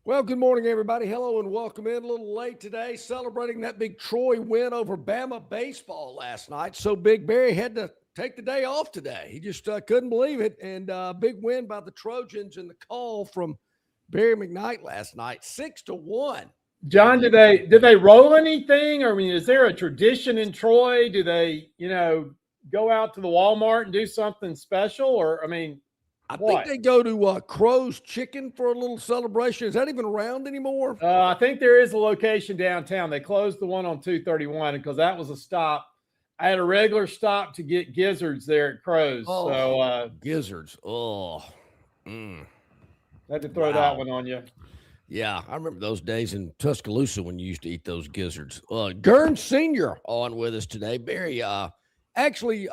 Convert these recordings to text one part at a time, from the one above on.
Well, good morning, everybody. Hello and welcome in. A little late today, celebrating that big Troy win over Bama baseball last night. So big, Barry had to take the day off today. He just couldn't believe it. And big win by the Trojans and the call from Barry McKnight last night, 6-1. John, did they roll anything? Or, I mean, is there a tradition in Troy? Do they, go out to the Walmart and do something special? Or, I mean, I think they go to Crow's Chicken for a little celebration. Is that even around anymore? I think there is a location downtown. They closed the one on 231 because that was a stop. I had a regular stop to get gizzards there at Crow's. Oh, so gizzards. Oh, I had to throw that one on you. Yeah, I remember those days in Tuscaloosa when you used to eat those gizzards. Gern Sr. on with us today. Barry actually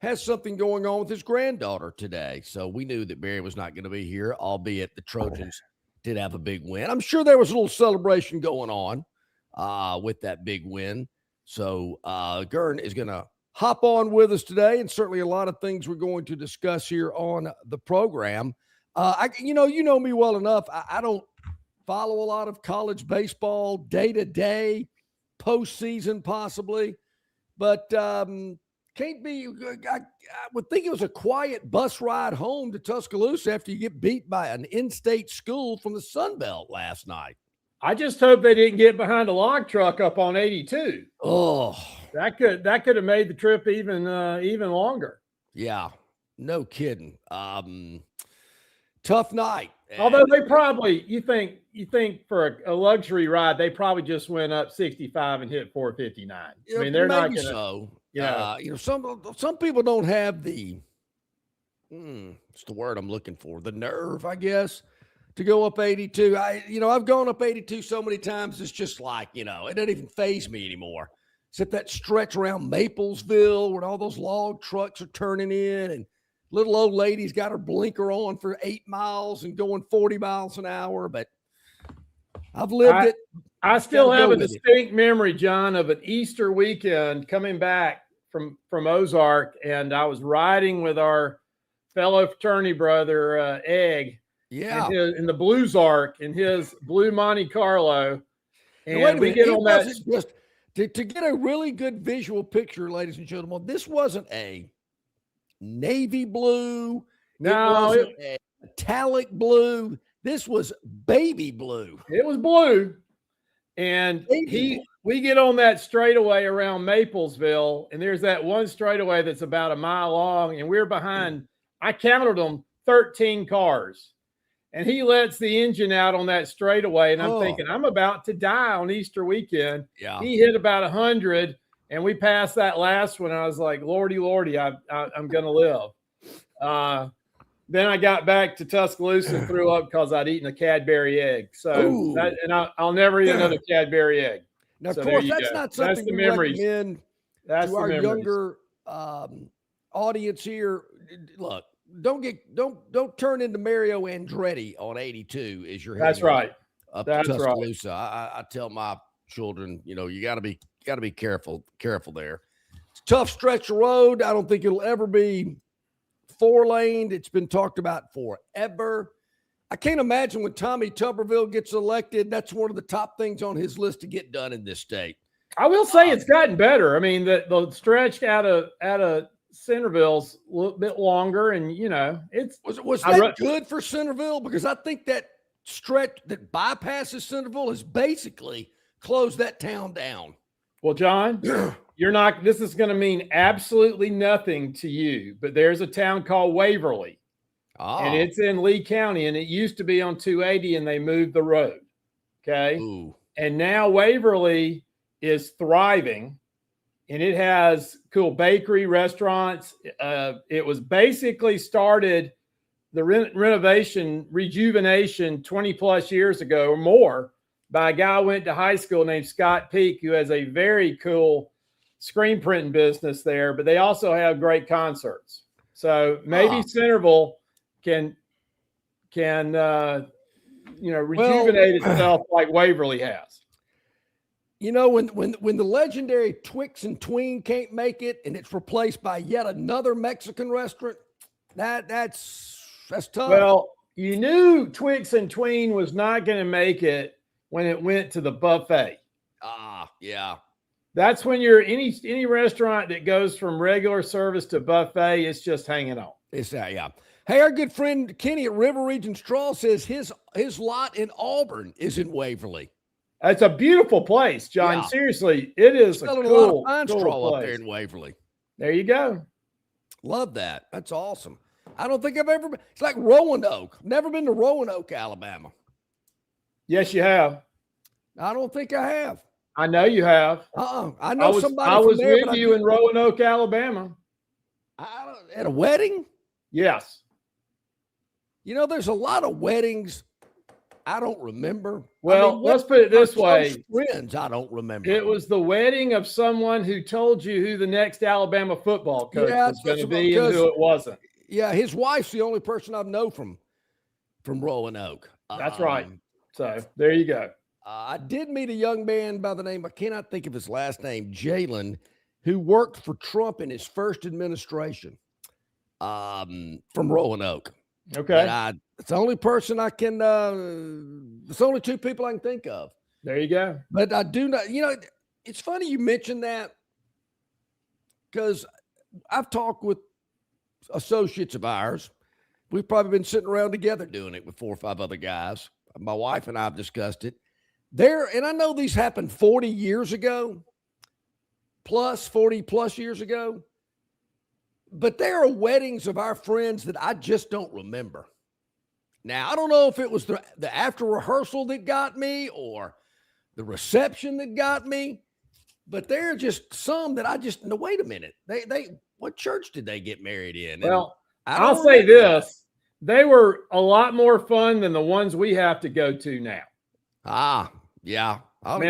has something going on with his granddaughter today. So we knew that Barry was not going to be here, albeit the Trojans did have a big win. I'm sure there was a little celebration going on with that big win. So Gern is going to hop on with us today, and certainly a lot of things we're going to discuss here on the program. You know me well enough. I don't follow a lot of college baseball day to day, postseason possibly, but can't be. I would think it was a quiet bus ride home to Tuscaloosa after you get beat by an in-state school from the Sun Belt last night. I just hope they didn't get behind a log truck up on 82. Oh, that could have made the trip even longer. Yeah, no kidding. Tough night. Although they probably, you think for a luxury ride, they probably just went up 65 and hit 459. I mean, they're not going to. So. Some people don't have the. What's the word I'm looking for? The nerve, I guess, to go up 82. I've gone up 82 so many times. It's just like, it doesn't even faze me anymore. Except that stretch around Maplesville where all those log trucks are turning in and little old lady's got her blinker on for 8 miles and going 40 miles an hour. But I've lived it. I still have a distinct memory, John, of an Easter weekend coming back from Ozark, and I was riding with our fellow fraternity brother, Egg, in the Blue Zark in his blue Monte Carlo. And we get on that. Just, to get a really good visual picture, ladies and gentlemen, this wasn't a navy blue. No, it wasn't a metallic blue. This was baby blue. It was blue. And we get on that straightaway around Maplesville, and there's that one straightaway that's about a mile long, and we're behind, I counted them, 13 cars. And he lets the engine out on that straightaway, and I'm thinking, I'm about to die on Easter weekend. Yeah. He hit about 100, and we passed that last one. I was like, Lordy, I'm going to live. Then I got back to Tuscaloosa and threw up because I'd eaten a Cadbury egg. So I'll never eat another Cadbury egg. Now, of course, that's not something we recommend to our younger audience here. Look, don't turn into Mario Andretti on 82 as you're heading. That's right. Up to Tuscaloosa. Right. I tell my children, you got to be careful there. It's a tough stretch of road. I don't think it'll ever be 4-laned. It's been talked about forever. I can't imagine when Tommy Tuberville gets elected, that's one of the top things on his list to get done in this state. I will say it's gotten better. I mean, the stretch out of Centerville's a little bit longer, and was that good for Centerville? Because I think that stretch that bypasses Centerville has basically closed that town down. Well, John, this is going to mean absolutely nothing to you, but there's a town called Waverly, and it's in Lee County, and it used to be on 280, and they moved the road. Okay. Ooh. And now Waverly is thriving, and it has cool bakery, restaurants. It was basically started the rejuvenation 20 plus years ago or more by a guy who went to high school named Scott Peak, who has a very cool screen printing business there, but they also have great concerts. So maybe Centerville can rejuvenate itself like Waverly has. When the legendary Twix and Tween can't make it and it's replaced by yet another Mexican restaurant, that's tough. Well, you knew Twix and Tween was not going to make it when it went to the buffet. Yeah. That's when you're any restaurant that goes from regular service to buffet, it's just hanging on. It's that, yeah. Hey, our good friend Kenny at River Region Straw says his lot in Auburn is in Waverly. It's a beautiful place, John. Yeah. Seriously, it is a lot cool, of pine cool straw place. up there in Waverly. There you go. Love that. That's awesome. I don't think I've ever been. It's like Roanoke. Never been to Roanoke, Alabama. Yes, you have. I don't think I have. I know you have. I know somebody. I was from there, with you in Roanoke, Alabama. At a wedding. Yes. You know, there's a lot of weddings I don't remember. Well, let's put it this way. Friends, I don't remember. It was the wedding of someone who told you who the next Alabama football coach was going to be and who it wasn't. Yeah, his wife's the only person I know from Roanoke. That's right. So there you go. I did meet a young man by the name, I cannot think of his last name, Jalen, who worked for Trump in his first administration from Roanoke. Okay. It's the only person I can, it's only two people I can think of. There you go. But I do not, it's funny you mentioned that because I've talked with associates of ours. We've probably been sitting around together doing it with 4 or 5 other guys. My wife and I have discussed it. And I know these happened 40 years ago, 40 plus years ago. But there are weddings of our friends that I just don't remember. Now, I don't know if it was the after rehearsal that got me or the reception that got me, but there are just some that I just, no, wait a minute. What church did they get married in? Well, I'll say this. They were a lot more fun than the ones we have to go to now. Yeah. All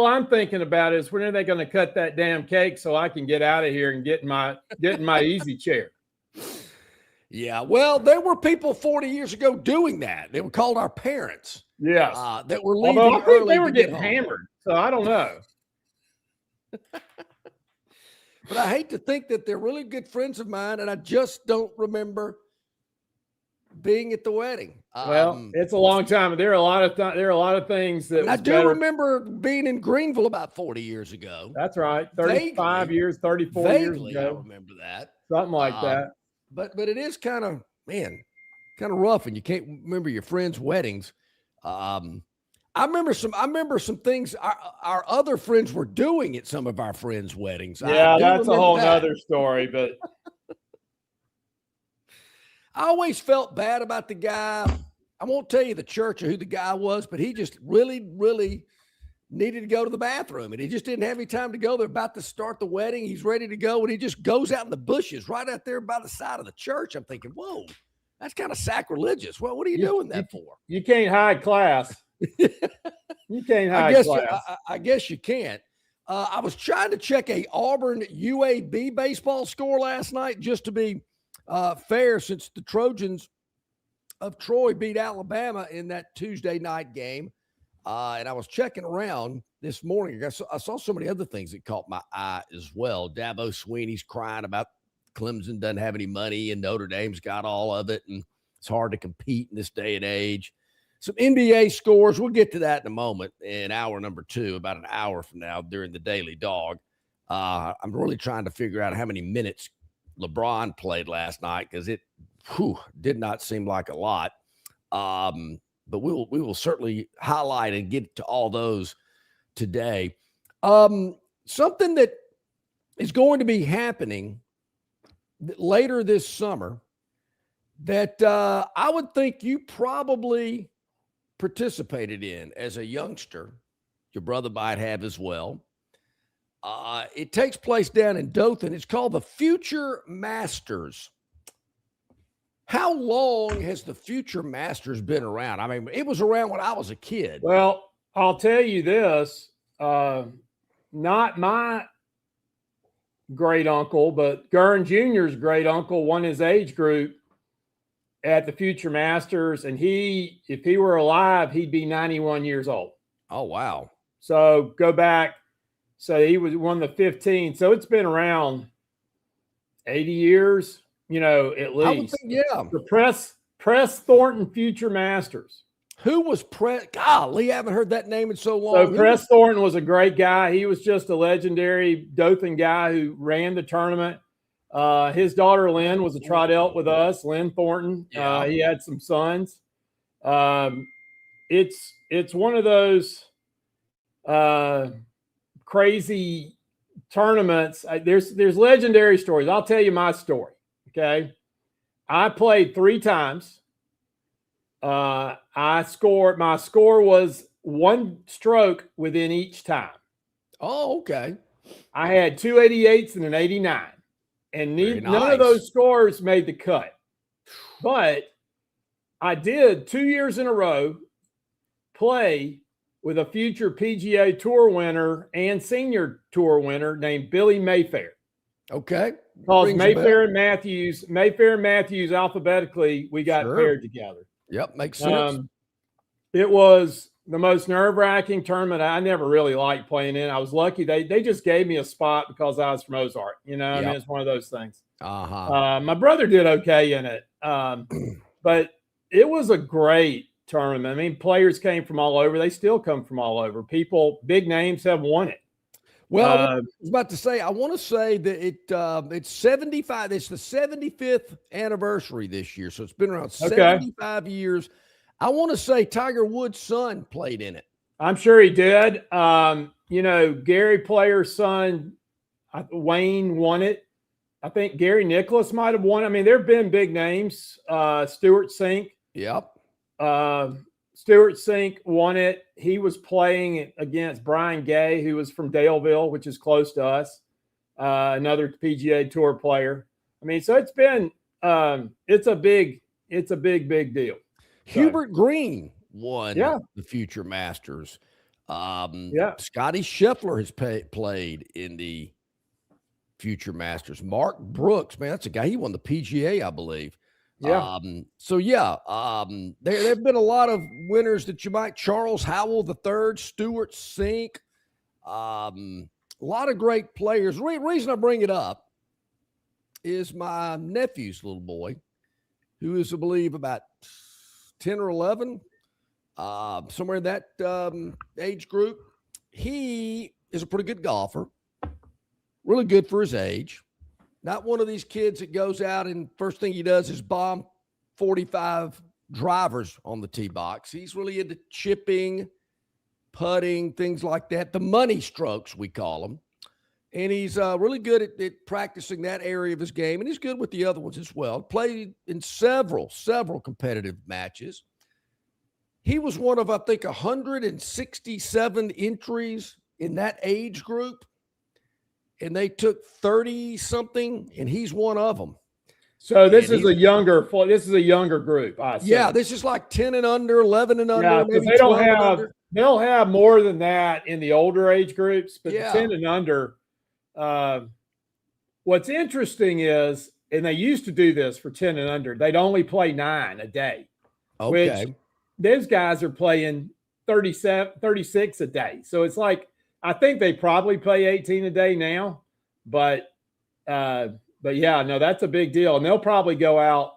I'm thinking about is when are they going to cut that damn cake so I can get out of here and get in my easy chair. Yeah. Well, there were people 40 years ago doing that. They were called our parents. Yes. That were leaving Although I think early they were getting hammered. So I don't know. But I hate to think that they're really good friends of mine, and I just don't remember being at the wedding. Well, it's a long time. There are a lot of things that I do remember being in Greenville about 40 years ago. That's right. 35 years, 34 years ago. I remember that. Something like that. But it is kind of rough, and you can't remember your friends' weddings. I remember some things our other friends were doing at some of our friends' weddings. Yeah, that's a whole nother story, but I always felt bad about the guy. I won't tell you the church or who the guy was, but he just really, really needed to go to the bathroom, and he just didn't have any time to go. They're about to start the wedding. He's ready to go, and he just goes out in the bushes right out there by the side of the church. I'm thinking, whoa, that's kind of sacrilegious. Well, what are you doing that for? You can't hide class. You can't hide class. I guess you can't. I was trying to check a Auburn UAB baseball score last night just to be fair, since the Trojans of Troy beat Alabama in that Tuesday night game. And I was checking around this morning. I saw so many other things that caught my eye as well. Dabo Sweeney's crying about Clemson doesn't have any money and Notre Dame's got all of it, and it's hard to compete in this day and age. Some NBA scores. We'll get to that in a moment in hour number 2, about an hour from now during the Daily Dog. I'm really trying to figure out how many minutes LeBron played last night, because it did not seem like a lot. But we will certainly highlight and get to all those today. Something that is going to be happening later this summer that I would think you probably participated in as a youngster. Your brother might have as well. It takes place down in Dothan. It's called the Future Masters. How long has the Future Masters been around? I mean, it was around when I was a kid. Well, I'll tell you this, not my great uncle, but Gurn Jr.'s great uncle won his age group at the Future Masters. And if he were alive, he'd be 91 years old. Oh, wow. So go back. So he won the 15. So it's been around 80 years. At least. I would think, yeah. The Press Thornton Future Masters. Who was Golly, I haven't heard that name in so long. So Press Thornton was a great guy. He was just a legendary Dothan guy who ran the tournament. His daughter Lynn was a trot-out with us. Lynn Thornton. Yeah. He had some sons. It's one of those crazy tournaments. There's legendary stories. I'll tell you my story. Okay, I played 3 times. My score was 1 stroke within each time. Oh, okay. I had 2 88s and an 89, and none of those scores made the cut. But I did 2 years in a row play with a future PGA Tour winner and senior tour winner named Billy Mayfair. Okay. Because Mayfair and Matthews alphabetically, we got paired together. Yep, makes sense. It was the most nerve-wracking tournament. I never really liked playing in. I was lucky. They just gave me a spot because I was from Ozark. You know, I mean, it's one of those things. My brother did okay in it. But it was a great tournament. I mean, players came from all over. They still come from all over. Big names have won it. Well, I was about to say, I want to say that it's 75. It's the 75th anniversary this year. So it's been around 75 years. I want to say Tiger Woods' son played in it. I'm sure he did. Gary Player's son, Wayne, won it. I think Gary Nicholas might have won. I mean, there have been big names. Stuart Sink. Yep. Stuart Sink won it. He was playing against Brian Gay, who was from Daleville, which is close to us, another PGA Tour player. I mean, so it's been it's a big deal. Hubert Green won the Future Masters. Scotty Scheffler has played in the Future Masters. Mark Brooks, man, that's a guy. He won the PGA, I believe. Yeah. There have been a lot of winners that you might. Charles Howell III, Stuart Sink, a lot of great players. The reason I bring it up is my nephew's little boy, who is, I believe, about 10 or 11, somewhere in that age group. He is a pretty good golfer, really good for his age. Not one of these kids that goes out and first thing he does is bomb 45 drivers on the tee box. He's really into chipping, putting, things like that. The money strokes, we call them. And he's really good at practicing that area of his game. And he's good with the other ones as well. Played in several competitive matches. He was one of, I think, 167 entries in that age group. And they took 30-something, and he's one of them. So this is a younger group. Yeah, this is like 10 and under, 11 and under. Yeah, maybe they'll have more than that in the older age groups, but the 10 and under. What's interesting is, and they used to do this for 10 and under, they'd only play 9 a day. Okay. Which those guys are playing 36 a day. So it's like, I think they probably play 18 a day now, but yeah, no, that's a big deal. And they'll probably go out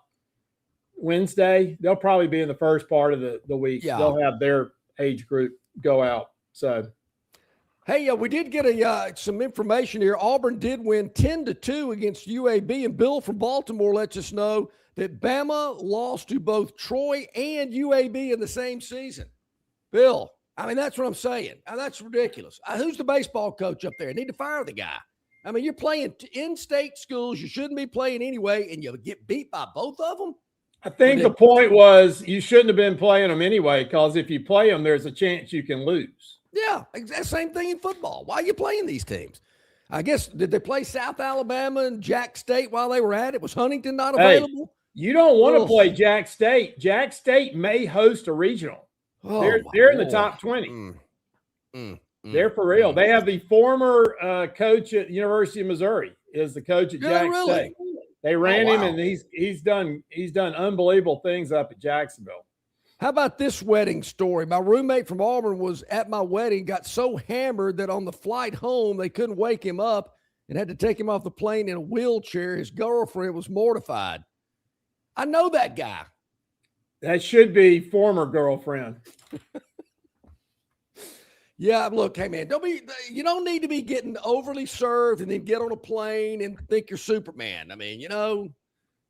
Wednesday. They'll probably be in the first part of the week. Yeah. They'll have their age group go out. So, hey, we did get some information here. Auburn did win 10-2 against UAB, and Bill from Baltimore lets us know that Bama lost to both Troy and UAB in the same season. Bill. I mean, that's what I'm saying. That's ridiculous. Who's the baseball coach up there? I need to fire the guy. I mean, you're playing in-state schools. You shouldn't be playing anyway, and you get beat by both of them? I think the point was you shouldn't have been playing them anyway, because if you play them, there's a chance you can lose. Yeah, same thing in football. Why are you playing these teams? I guess, did they play South Alabama and Jack State while they were at it? Was Huntington not available? Hey, you don't want to play Jack State. Jack State may host a regional. They're in the top 20. They're for real. They have the former coach at the University of Missouri is the coach at Jack State. They ran him, and he's done unbelievable things up at Jacksonville. How about this wedding story? My roommate from Auburn was at my wedding, got so hammered that on the flight home they couldn't wake him up and had to take him off the plane in a wheelchair. His girlfriend was mortified. I know that guy. That should be former girlfriend. Yeah, look, hey man, you don't need to be getting overly served and then get on a plane and think you're Superman. I mean,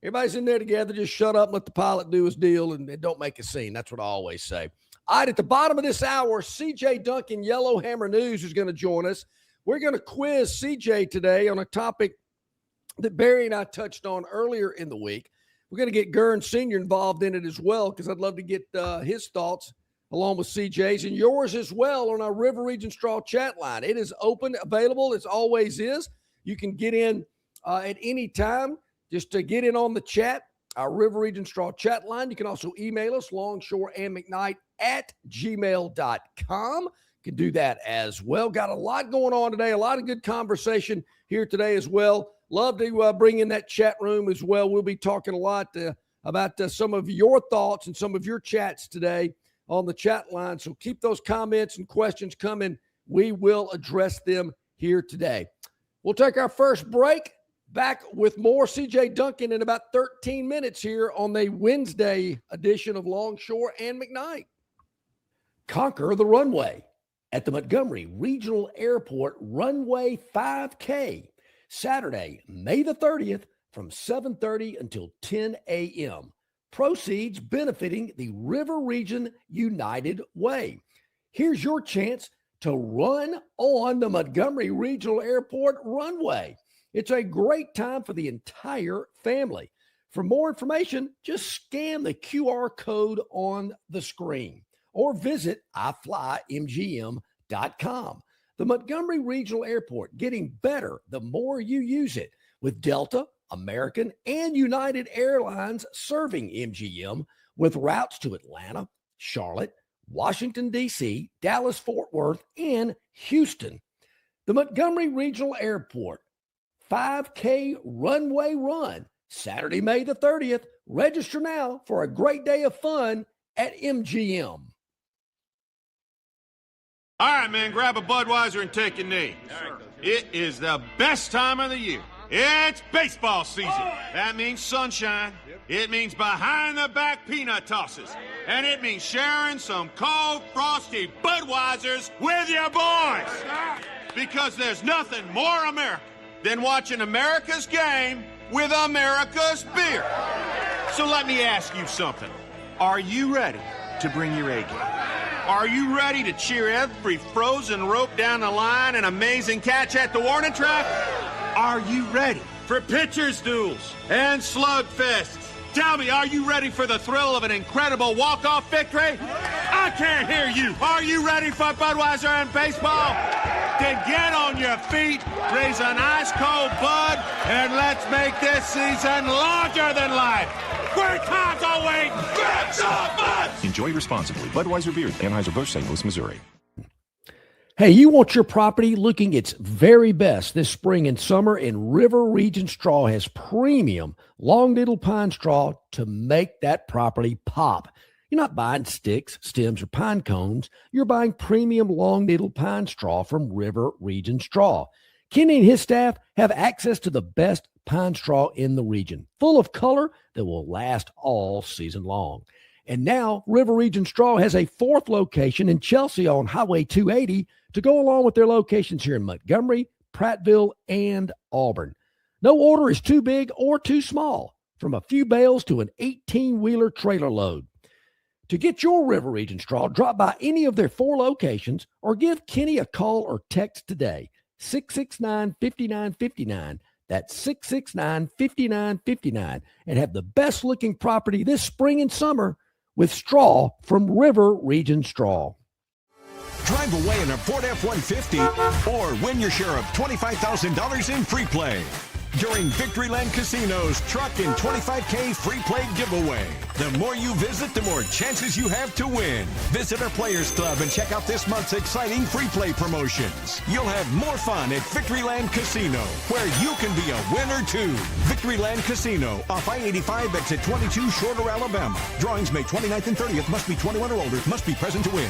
everybody's in there together. Just shut up and let the pilot do his deal and don't make a scene. That's what I always say. All right, at the bottom of this hour, CJ Duncan, Yellowhammer News, is going to join us. We're going to quiz CJ today on a topic that Barry and I touched on earlier in the week. We're going to get Gurn Sr. involved in it as well because I'd love to get his thoughts along with CJ's and yours as well on our River Region Straw chat line. It is open, available, as always is. You can get in at any time just to get in on the chat, our River Region Straw chat line. You can also email us, longshoreandmcknight@gmail.com. You can do that as well. Got a lot going on today, a lot of good conversation here today as well. Love to bring in that chat room as well. We'll be talking a lot about some of your thoughts and some of your chats today on the chat line. So keep those comments and questions coming. We will address them here today. We'll take our first break. Back with more CJ Duncan in about 13 minutes here on the Wednesday edition of Longshore and McKnight. Conquer the runway at the Montgomery Regional Airport Runway 5K, Saturday, May the 30th from 7:30 until 10 a.m. Proceeds benefiting the River Region United Way. Here's your chance to run on the Montgomery Regional Airport runway. It's a great time for the entire family. For more information, just scan the QR code on the screen or visit iflymgm.com. The Montgomery Regional Airport, getting better the more you use it, with Delta, American, and United Airlines serving MGM with routes to Atlanta, Charlotte, Washington, D.C., Dallas, Fort Worth, and Houston. The Montgomery Regional Airport 5K runway run, Saturday, May the 30th. Register now for a great day of fun at MGM. All right, man, grab a Budweiser and take a knee. It is the best time of the year. It's baseball season. That means sunshine. It means behind-the-back peanut tosses. And it means sharing some cold, frosty Budweisers with your boys. Because there's nothing more American than watching America's game with America's beer. So let me ask you something. Are you ready to bring your A game? Are you ready to cheer every frozen rope down the line and amazing catch at the warning track? Are you ready for pitchers' duels and slugfests? Tell me, are you ready for the thrill of an incredible walk-off victory? I can't hear you. Are you ready for Budweiser and baseball? Then get on your feet, raise an ice-cold Bud, and let's make this season larger than life. Great times are waiting. Grab some Bud! Enjoy responsibly. Budweiser Beer, Anheuser-Busch, St. Louis, Missouri. Hey, you want your property looking its very best this spring and summer, and River Region Straw has premium long needle pine straw to make that property pop. You're not buying sticks, stems, or pine cones. You're buying premium long needle pine straw from River Region Straw. Kenny and his staff have access to the best pine straw in the region, full of color that will last all season long. And now River Region Straw has a fourth location in Chelsea on Highway 280 to go along with their locations here in Montgomery, Prattville, and Auburn. No order is too big or too small, from a few bales to an 18-wheeler trailer load. To get your River Region Straw, drop by any of their four locations or give Kenny a call or text today, 669-5959. That's 669-5959, and have the best-looking property this spring and summer with straw from River Region Straw. Drive away in a Ford F-150 or win your share of $25,000 in free play during Victoryland Casino's Truck and 25K free play giveaway. The more you visit, the more chances you have to win. Visit our Players Club and check out this month's exciting free play promotions. You'll have more fun at Victoryland Casino, where you can be a winner too. Victoryland Casino, off I-85 exit 22, Shorter, Alabama. Drawings May 29th and 30th. Must be 21 or older. Must be present to win.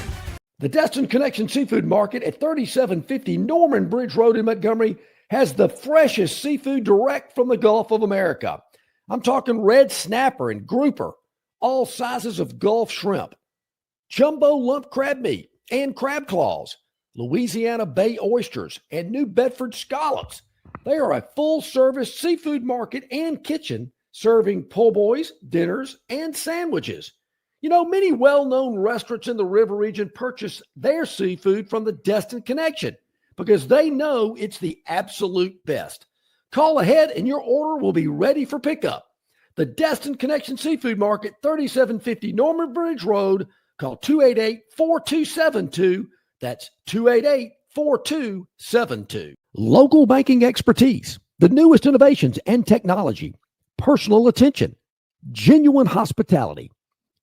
The Destin Connection Seafood Market at 3750 Norman Bridge Road in Montgomery has the freshest seafood direct from the Gulf of America. I'm talking red snapper and grouper, all sizes of Gulf shrimp, jumbo lump crab meat and crab claws, Louisiana Bay oysters, and New Bedford scallops. They are a full-service seafood market and kitchen serving po' boys, dinners, and sandwiches. You know, many well-known restaurants in the river region purchase their seafood from the Destin Connection because they know it's the absolute best. Call ahead and your order will be ready for pickup. The Destin Connection Seafood Market, 3750 Norman Bridge Road. Call 288-4272. That's 288-4272. Local banking expertise, the newest innovations and technology, personal attention, genuine hospitality.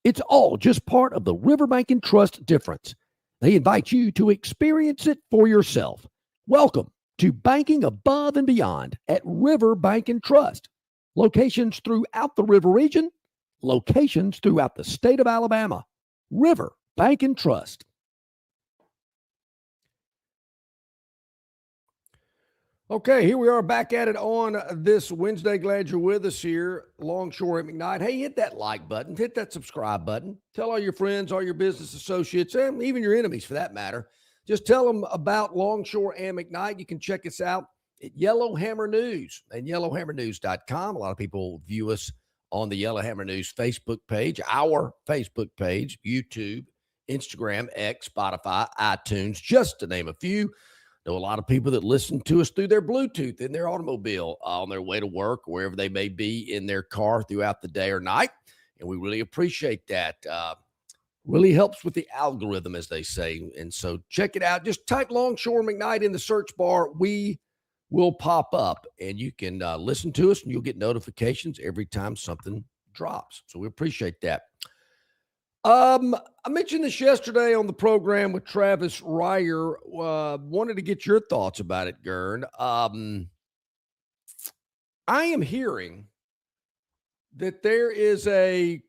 It's all just part of the Riverbank and Trust difference. They invite you to experience it for yourself. Welcome to banking above and beyond at Riverbank and Trust. Locations throughout the river region, locations throughout the state of Alabama. River Bank and Trust. Okay, here we are back at it on this Wednesday. Glad you're with us here. Longshore at McKnight. Hey, hit that like button, hit that subscribe button. Tell all your friends, all your business associates, and even your enemies for that matter. Just tell them about Longshore and McKnight. You can check us out at Yellowhammer News and yellowhammernews.com. A lot of people view us on the Yellowhammer News Facebook page, our Facebook page, YouTube, Instagram, X, Spotify, iTunes, just to name a few. Know a lot of people that listen to us through their Bluetooth in their automobile on their way to work, wherever they may be in their car throughout the day or night. And we really appreciate that. Really helps with the algorithm, as they say. And so check it out. Just type Longshore McKnight in the search bar. We will pop up and you can listen to us and you'll get notifications every time something drops. So we appreciate that. I mentioned this yesterday on the program with Travis Ryer. Wanted to get your thoughts about it, Gern. I am hearing that there is I'd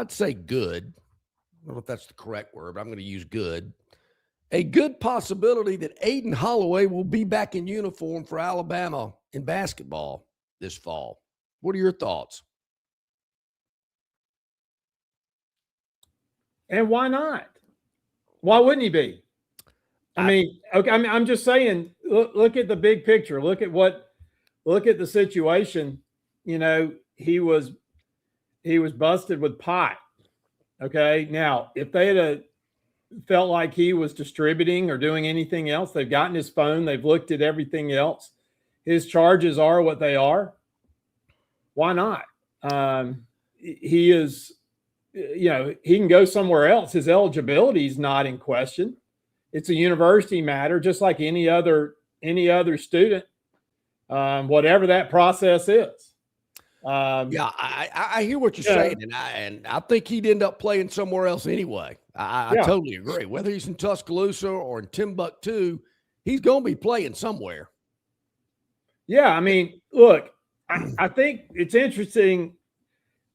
say good. I don't know if that's the correct word, but I'm going to use good. A good possibility that Aiden Holloway will be back in uniform for Alabama in basketball this fall. What are your thoughts? And why not? Why wouldn't he be? I mean, okay. I'm just saying. Look at the big picture. Look at the situation. You know, he was busted with pot. Okay. Now, if they had felt like he was distributing or doing anything else, they've gotten his phone. They've looked at everything else. His charges are what they are. Why not? He is. You know, he can go somewhere else. His eligibility is not in question. It's a university matter, just like any other student, whatever that process is. Yeah, I hear what you're saying, and I think he'd end up playing somewhere else anyway. I totally agree. Whether he's in Tuscaloosa or in Timbuktu, he's going to be playing somewhere. Yeah, I mean, look, I think it's interesting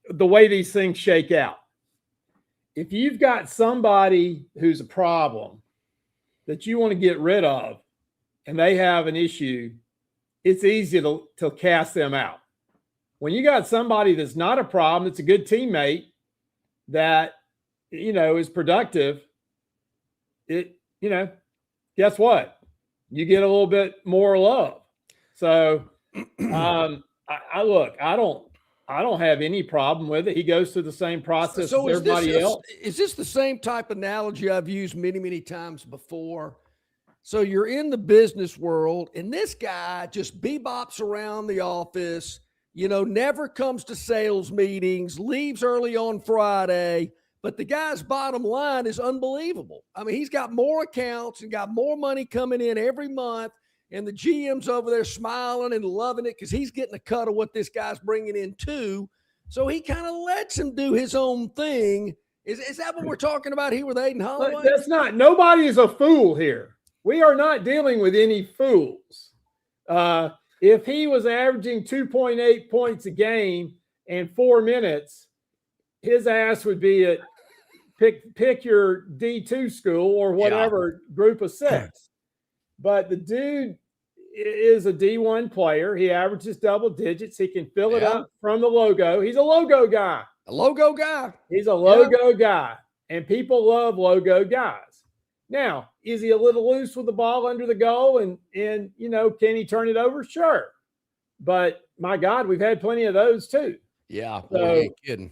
the way these things shake out. If you've got somebody who's a problem that you want to get rid of and they have an issue, it's easy to cast them out. When you got somebody that's not a problem, it's a good teammate that, you know, is productive, guess what? You get a little bit more love. So I don't have any problem with it. He goes through the same process as everybody else. Is this the same type analogy I've used many, many times before? So you're in the business world, and this guy just bebops around the office, never comes to sales meetings, leaves early on Friday, but the guy's bottom line is unbelievable. I mean, he's got more accounts and got more money coming in every month. And the GM's over there smiling and loving it because he's getting a cut of what this guy's bringing in too. So he kind of lets him do his own thing. Is that what we're talking about here with Aiden Holloway? That's not. Nobody is a fool here. We are not dealing with any fools. If he was averaging 2.8 points a game in 4 minutes, his ass would be at pick your D2 school or whatever group of 6. But the dude is a D1 player. He averages double digits. He can fill it up from the logo. He's a logo guy. A logo guy. He's a logo guy, and people love logo guys. Now, is he a little loose with the ball under the goal? And can he turn it over? Sure. But my God, we've had plenty of those too. Yeah. So, Boy, you ain't kidding.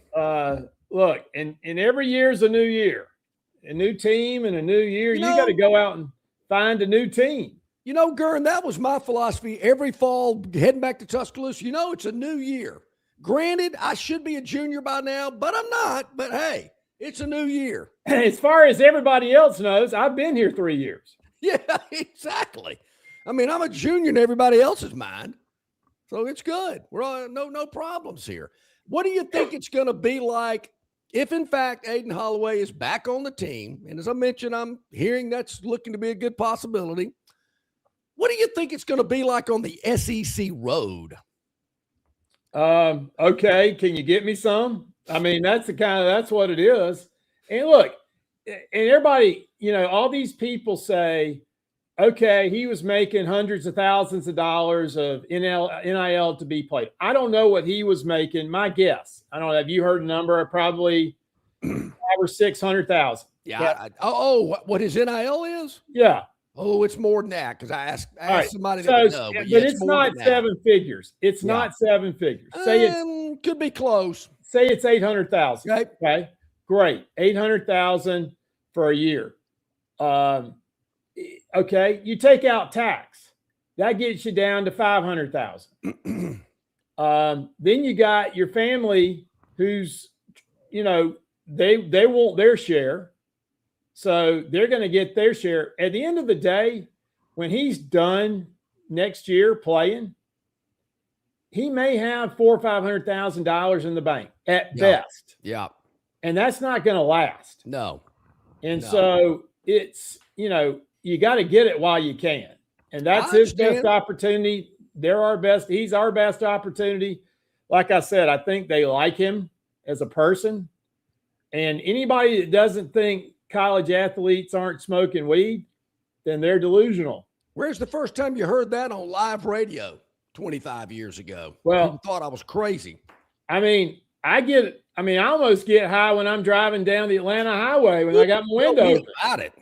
Look, and every year's a new year, a new team and a new year. You got to go out and find a new team. Gurn, that was my philosophy every fall heading back to Tuscaloosa. It's a new year. Granted, I should be a junior by now, but I'm not. But hey, it's a new year. As far as everybody else knows, I've been here 3 years. Yeah, exactly. I mean, I'm a junior in everybody else's mind. So it's good. We're all, no problems here. What do you think it's going to be like if, in fact, Aiden Holloway is back on the team? And as I mentioned, I'm hearing that's looking to be a good possibility. What do you think it's going to be like on the SEC road? Okay. Can you get me some? I mean, that's what it is. And look, and everybody, all these people say, okay, he was making hundreds of thousands of dollars of NIL to be played. I don't know what he was making. My guess, I don't know. Have you heard a number? Probably 500,000 or 600,000. Yeah. What his NIL is? Yeah. Oh, it's more than that because I asked somebody that would know. But it's not seven figures. It's not seven figures. Say it could be close. Say it's 800,000. Okay, great. 800,000 for a year. Okay, you take out tax, that gets you down to 500,000. Then you got your family, who's, they want their share. So they're going to get their share. At the end of the day, when he's done next year playing, he may have $400,000 or $500,000 in the bank at best. Yeah. And that's not going to last. No. And so it's, you got to get it while you can. And that's his best opportunity. He's our best opportunity. Like I said, I think they like him as a person. And anybody that doesn't think college athletes aren't smoking weed, then they're delusional. Where's the first time you heard that on live radio 25 years ago? Well, people thought I was crazy. I mean, I almost get high when I'm driving down the Atlanta highway when I got my window open. About it.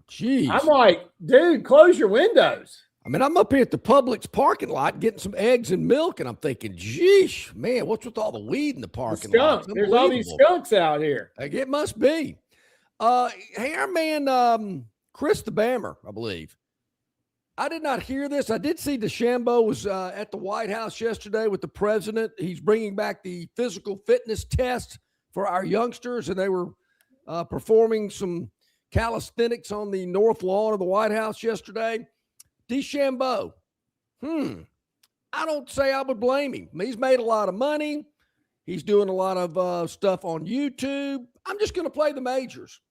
Jeez. I'm like, dude, close your windows. I mean, I'm up here at the Publix parking lot getting some eggs and milk, and I'm thinking, geesh, man, what's with all the weed in the parking lot? There's all these skunks out here. Like, it must be. Hey, our man, Chris the Bammer, I believe. I did not hear this. I did see DeChambeau was at the White House yesterday with the president. He's bringing back the physical fitness test for our youngsters, and they were performing some calisthenics on the north lawn of the White House yesterday. DeChambeau, I don't say I would blame him. He's made a lot of money. He's doing a lot of stuff on YouTube. I'm just going to play the majors.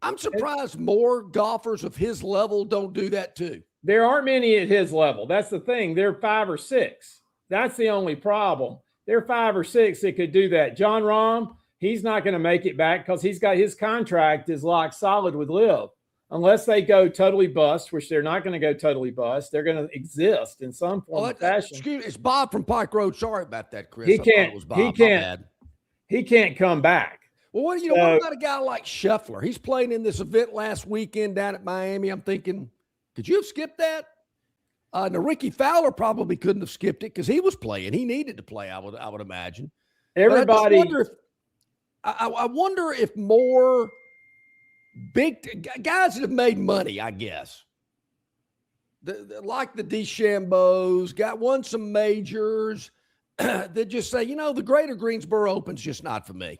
I'm surprised more golfers of his level don't do that too. There aren't many at his level. That's the thing. They're 5 or 6. That's the only problem. They're 5 or 6 that could do that. John Rahm, he's not going to make it back because he's got his contract is locked solid with LIV. Unless they go totally bust, which they're not going to go totally bust. They're going to exist in some form or fashion. Excuse me, it's Bob from Pike Road. Sorry about that, Chris. He can't come back. Well, what about a guy like Scheffler? He's playing in this event last weekend down at Miami. I'm thinking, could you have skipped that? Now, Ricky Fowler probably couldn't have skipped it because he was playing. He needed to play, I would imagine. Everybody. I wonder if more big guys that have made money, I guess, like the DeChambeaus, won some majors, that just say, the Greater Greensboro Open's just not for me.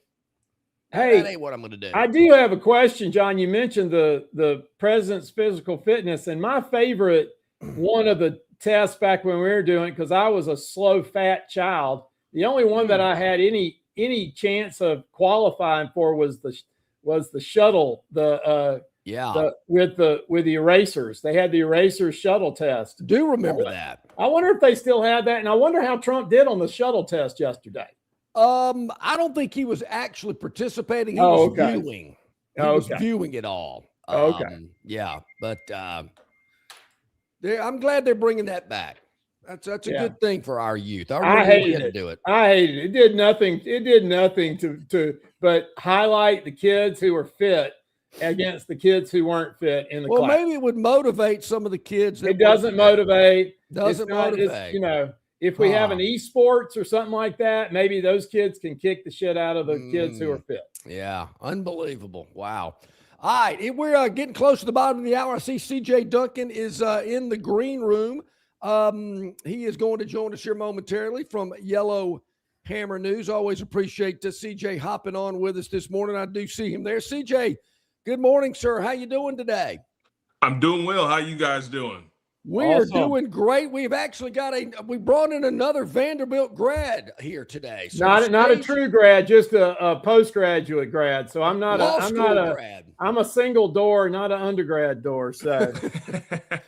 Hey, that ain't what I'm going to do. I do have a question, John. You mentioned the president's physical fitness, and my favorite one of the tests back when we were doing it, because I was a slow, fat child. The only one that I had any chance of qualifying for was the shuttle, with the erasers. They had the eraser shuttle test. Do remember that. I wonder if they still have that, and I wonder how Trump did on the shuttle test yesterday. I don't think he was actually participating. He was viewing. He was viewing it all. Yeah, but I'm glad they're bringing that back. That's a good thing for our youth. I I remember we hated had to it. do it. I hated it. It did nothing. It did nothing to but highlight the kids who were fit against the kids who weren't fit in the Well, class. maybe it would motivate some of the kids. It doesn't motivate. Doesn't motivate. You know, if we have an esports or something like that, maybe those kids can kick the shit out of the kids who are fit. Yeah, unbelievable. Wow. All right, we're getting close to the bottom of the hour. I see CJ Duncan is in the green room. He is going to join us here momentarily from Yellow Hammer News. Always appreciate CJ hopping on with us this morning. I do see him there. CJ, good morning, sir. How you doing today? I'm doing well. How you guys doing? We are doing great. We've actually we brought in another Vanderbilt grad here today. So not a true grad, just a postgraduate grad. So I'm not grad. I'm a single door, not an undergrad door. So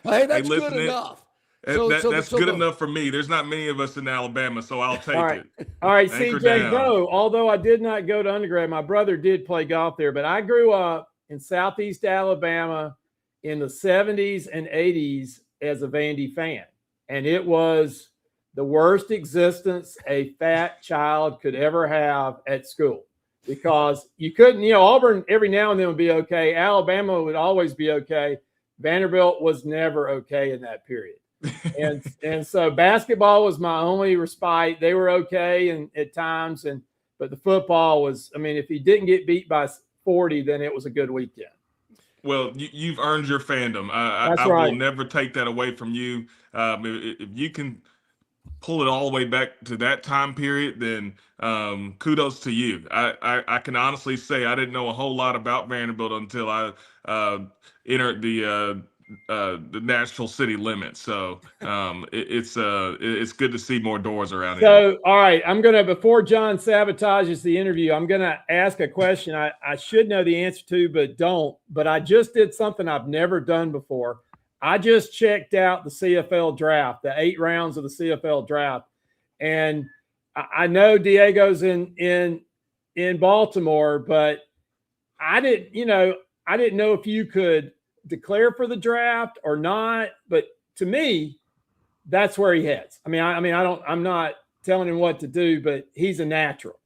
hey, that's good enough. That's good enough for me. There's not many of us in Alabama, so I'll take it. All right, CJ, no, although I did not go to undergrad, my brother did play golf there, but I grew up in Southeast Alabama in the 70s and 80s as a Vandy fan. And it was the worst existence a fat child could ever have at school because you couldn't, Auburn every now and then would be okay. Alabama would always be okay. Vanderbilt was never okay in that period. and so basketball was my only respite. They were okay and at times, but the football was, if you didn't get beat by 40, then it was a good weekend. Well, you've earned your fandom. That's I right. will never take that away from you. If you can pull it all the way back to that time period, then kudos to you. I can honestly say I didn't know a whole lot about Vanderbilt until I entered the national city limits. So it's good to see more doors around here. So, all right, before John sabotages the interview, I'm going to ask a question I should know the answer to, but don't. But I just did something I've never done before. I just checked out the CFL draft, the 8 rounds of the CFL draft. And I know Diego's in Baltimore, but I didn't know if you could declare for the draft or not, but to me, that's where he heads. I'm not telling him what to do, but he's a natural.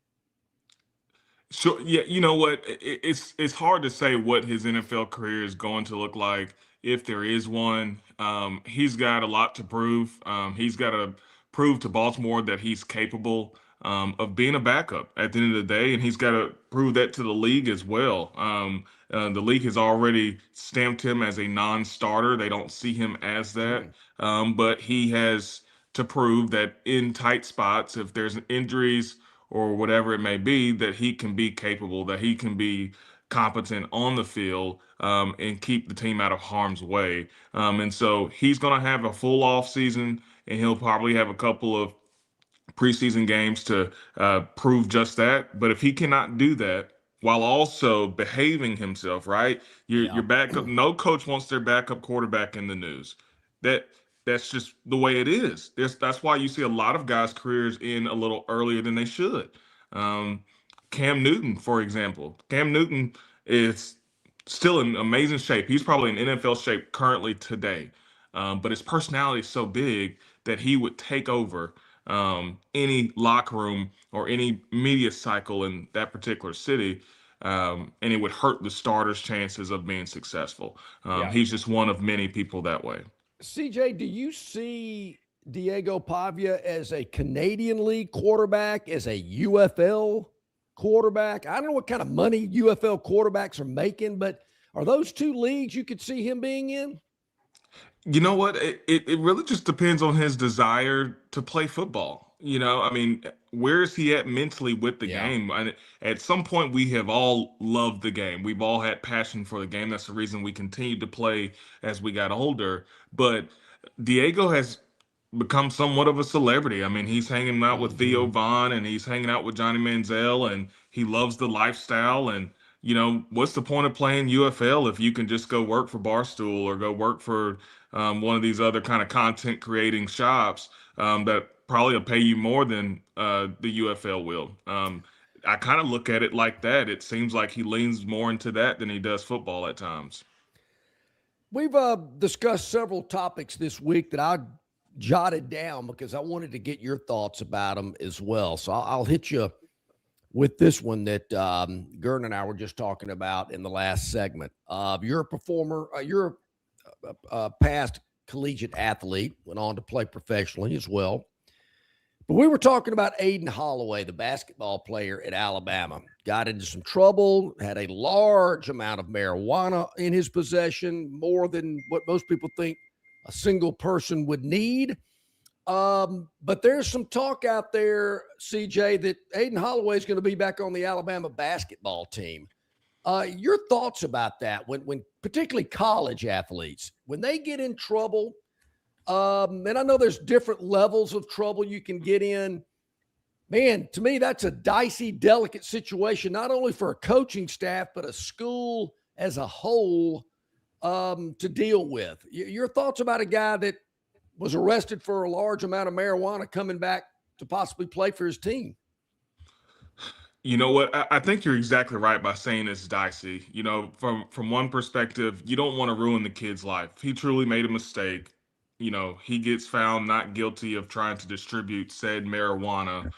Sure. Yeah. You know what? It's hard to say what his NFL career is going to look like if there is one. He's got a lot to prove. He's got to prove to Baltimore that he's capable of being a backup at the end of the day, and he's got to prove that to the league as well. The league has already stamped him as a non-starter. They don't see him as that, but he has to prove that in tight spots, if there's injuries or whatever it may be, that he can be capable, that he can be competent on the field and keep the team out of harm's way. And so he's going to have a full off season, and he'll probably have a couple of preseason games to prove just that. But if he cannot do that while also behaving himself, right? Your backup, no coach wants their backup quarterback in the news. That's just the way it is. That's why you see a lot of guys' careers end a little earlier than they should. Cam Newton, for example. Cam Newton is still in amazing shape. He's probably in NFL shape currently today. But his personality is so big that he would take over any locker room or any media cycle in that particular city, and it would hurt the starter's chances of being successful. He's just one of many people that way. CJ, do you see Diego Pavia as a Canadian League quarterback, as a UFL quarterback? I don't know what kind of money UFL quarterbacks are making, but are those two leagues you could see him being in? You know what? It really just depends on his desire to play football. Where is he at mentally with the game? And at some point, we have all loved the game. We've all had passion for the game. That's the reason we continued to play as we got older. But Diego has become somewhat of a celebrity. He's hanging out with Theo Vaughn, and he's hanging out with Johnny Manziel, and he loves the lifestyle. And what's the point of playing UFL if you can just go work for Barstool or go work for one of these other kind of content creating shops that probably will pay you more than the UFL will. I kind of look at it like that. It seems like he leans more into that than he does football at times. We've discussed several topics this week that I jotted down because I wanted to get your thoughts about them as well. So I'll hit you with this one that Gern and I were just talking about in the last segment. You're a performer, you're a past collegiate athlete, went on to play professionally as well. But we were talking about Aiden Holloway, the basketball player at Alabama. Got into some trouble, had a large amount of marijuana in his possession, more than what most people think a single person would need. But there's some talk out there, CJ, that Aiden Holloway is going to be back on the Alabama basketball team. Your thoughts about that when particularly college athletes, when they get in trouble, and I know there's different levels of trouble you can get in. Man, to me, that's a dicey, delicate situation, not only for a coaching staff, but a school as a whole to deal with. Your thoughts about a guy that was arrested for a large amount of marijuana coming back to possibly play for his team? You know what? I think you're exactly right by saying it's dicey. You know, from one perspective, you don't want to ruin the kid's life. He truly made a mistake. You know, he gets found not guilty of trying to distribute said marijuana.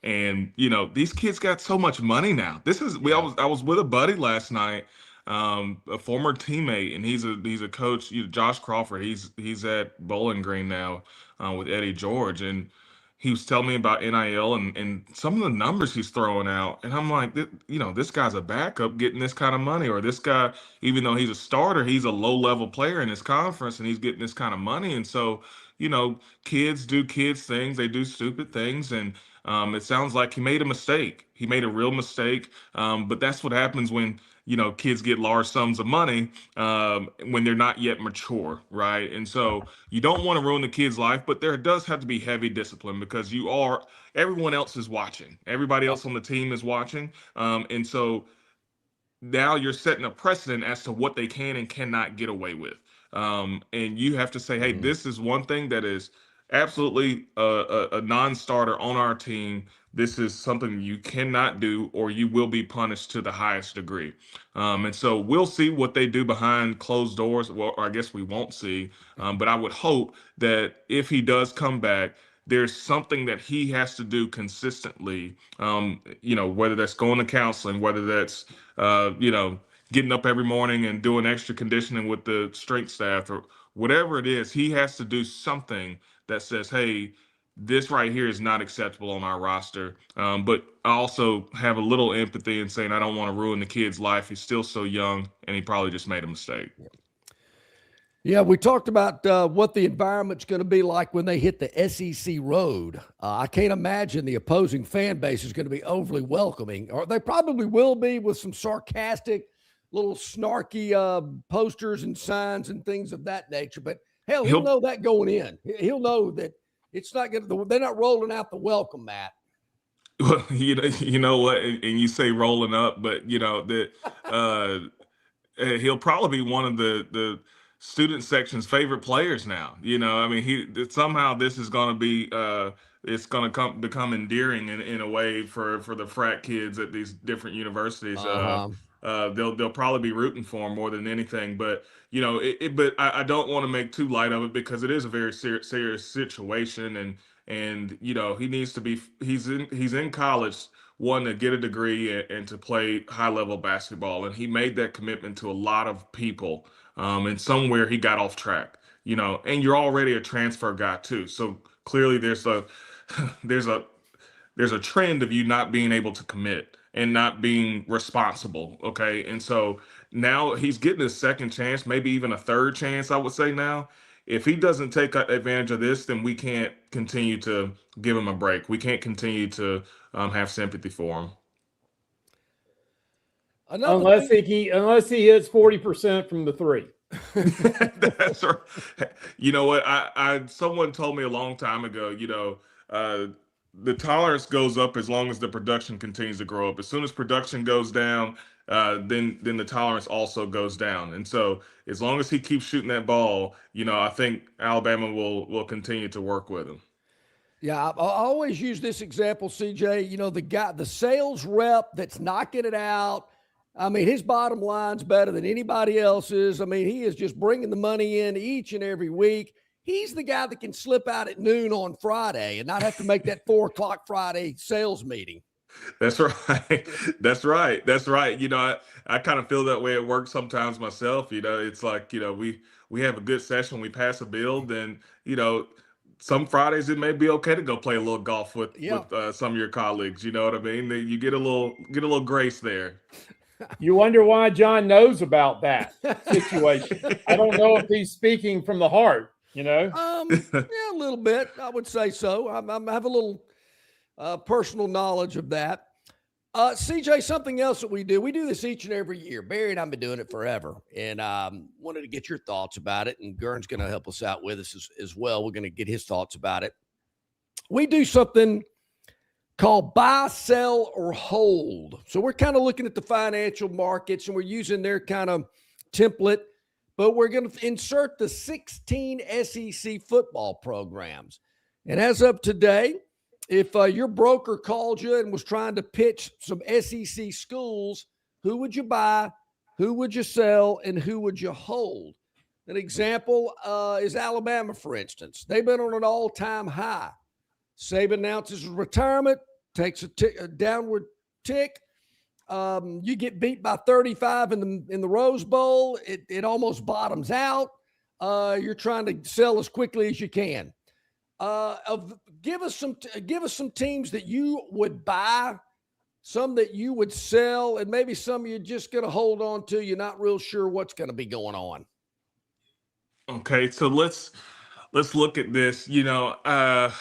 And you know, these kids got so much money now. I was with a buddy last night, a former teammate, and he's a coach. Josh Crawford. He's at Bowling Green now with Eddie George, and he was telling me about NIL and some of the numbers he's throwing out. And I'm like, you know, this guy's a backup getting this kind of money, or this guy, even though he's a starter, he's a low level player in his conference and he's getting this kind of money. And so, you know, kids do kids things, they do stupid things. And it sounds like he made a mistake. He made a real mistake. But that's what happens when, you know, kids get large sums of money when they're not yet mature, right? And so you don't want to ruin the kid's life, but there does have to be heavy discipline because everyone else is watching. Everybody else on the team is watching. And so now you're setting a precedent as to what they can and cannot get away with. And you have to say, hey, this is one thing that is absolutely a non-starter on our team. This is something you cannot do, or you will be punished to the highest degree. And so we'll see what they do behind closed doors. Well, or I guess we won't see. But I would hope that if he does come back, there's something that he has to do consistently. You know, whether that's going to counseling, whether that's you know, getting up every morning and doing extra conditioning with the strength staff, or whatever it is, he has to do something that says, hey, this right here is not acceptable on our roster. But I also have a little empathy in saying I don't want to ruin the kid's life. He's still so young, and he probably just made a mistake. Yeah, we talked about what the environment's going to be like when they hit the SEC road. I can't imagine the opposing fan base is going to be overly welcoming, or they probably will be, with some sarcastic, little snarky posters and signs and things of that nature. But hell, he'll know that going in. He'll know that it's not going to. They're not rolling out the welcome mat. Well, you know what, and you say rolling up, but you know that he'll probably be one of the student section's favorite players now. You know, I mean, somehow this is going to be it's going to become endearing in a way for the frat kids at these different universities. They'll probably be rooting for him more than anything. But you know, but I don't want to make too light of it because it is a very serious situation, and you know, he needs to be. He's in college, one, to get a degree and to play high level basketball, and he made that commitment to a lot of people. And somewhere he got off track. You know, and you're already a transfer guy too, so clearly there's a there's a trend of you not being able to commit and not being responsible. Okay. And so now he's getting a second chance, maybe even a third chance, I would say now. If he doesn't take advantage of this, then we can't continue to give him a break. We can't continue to have sympathy for him. Unless he hits 40% from the three. That's right. You know what? Someone told me a long time ago, you know, the tolerance goes up as long as the production continues to grow up. As soon as production goes down, then the tolerance also goes down. And so as long as he keeps shooting that ball, you know, I think Alabama will continue to work with him. Yeah, I always use this example, CJ. You know, the sales rep that's knocking it out. I mean, his bottom line's better than anybody else's. I mean, he is just bringing the money in each and every week. he's the guy that can slip out at noon on Friday and not have to make that 4 o'clock Friday sales meeting. That's right. That's right. That's right. I kind of feel that way at work sometimes myself. It's like, we have a good session, we pass a bill, then, some Fridays it may be okay to go play a little golf with some of your colleagues. You know what I mean? You get a little grace there. You wonder why John knows about that situation. I don't know if he's speaking from the heart, Yeah, a little bit. I would say so. I have a little personal knowledge of that. CJ, something else that we do this each and every year. Barry and I've been doing it forever, and wanted to get your thoughts about it. And Gurn's going to help us out with us as well. We're going to get his thoughts about it. We do something called buy, sell, or hold. So we're kind of looking at the financial markets, and we're using their kind of template, but we're going to insert the 16 SEC football programs. And as of today, if your broker called you and was trying to pitch some SEC schools, who would you buy, who would you sell, and who would you hold? An example is Alabama, for instance. They've been on an all-time high. Saban announces his retirement, takes a downward tick. You get beat by 35 in the Rose Bowl. It almost bottoms out. You're trying to sell as quickly as you can. Give us some teams that you would buy, some that you would sell, and maybe some you're just going to hold on to. You're not real sure what's going to be going on. Okay, so let's look at this. Matter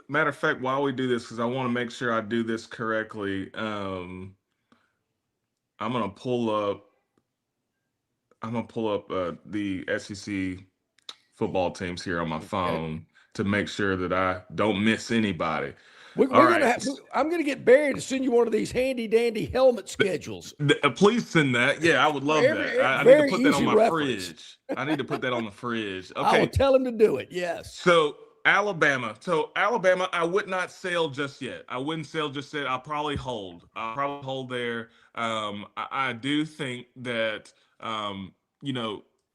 of fact, while we do this, because I want to make sure I do this correctly, I'm gonna pull up the SEC football teams here on my phone to make sure that I don't miss anybody. I'm going to get Barry to send you one of these handy dandy helmet schedules. Please send that. Yeah, I would love that. I need to put that on my fridge. I need to put that on the fridge. Okay. I will tell him to do it. Yes. So Alabama, I would not sell just yet. I wouldn't sell just yet. I'll probably hold. There. I do think that,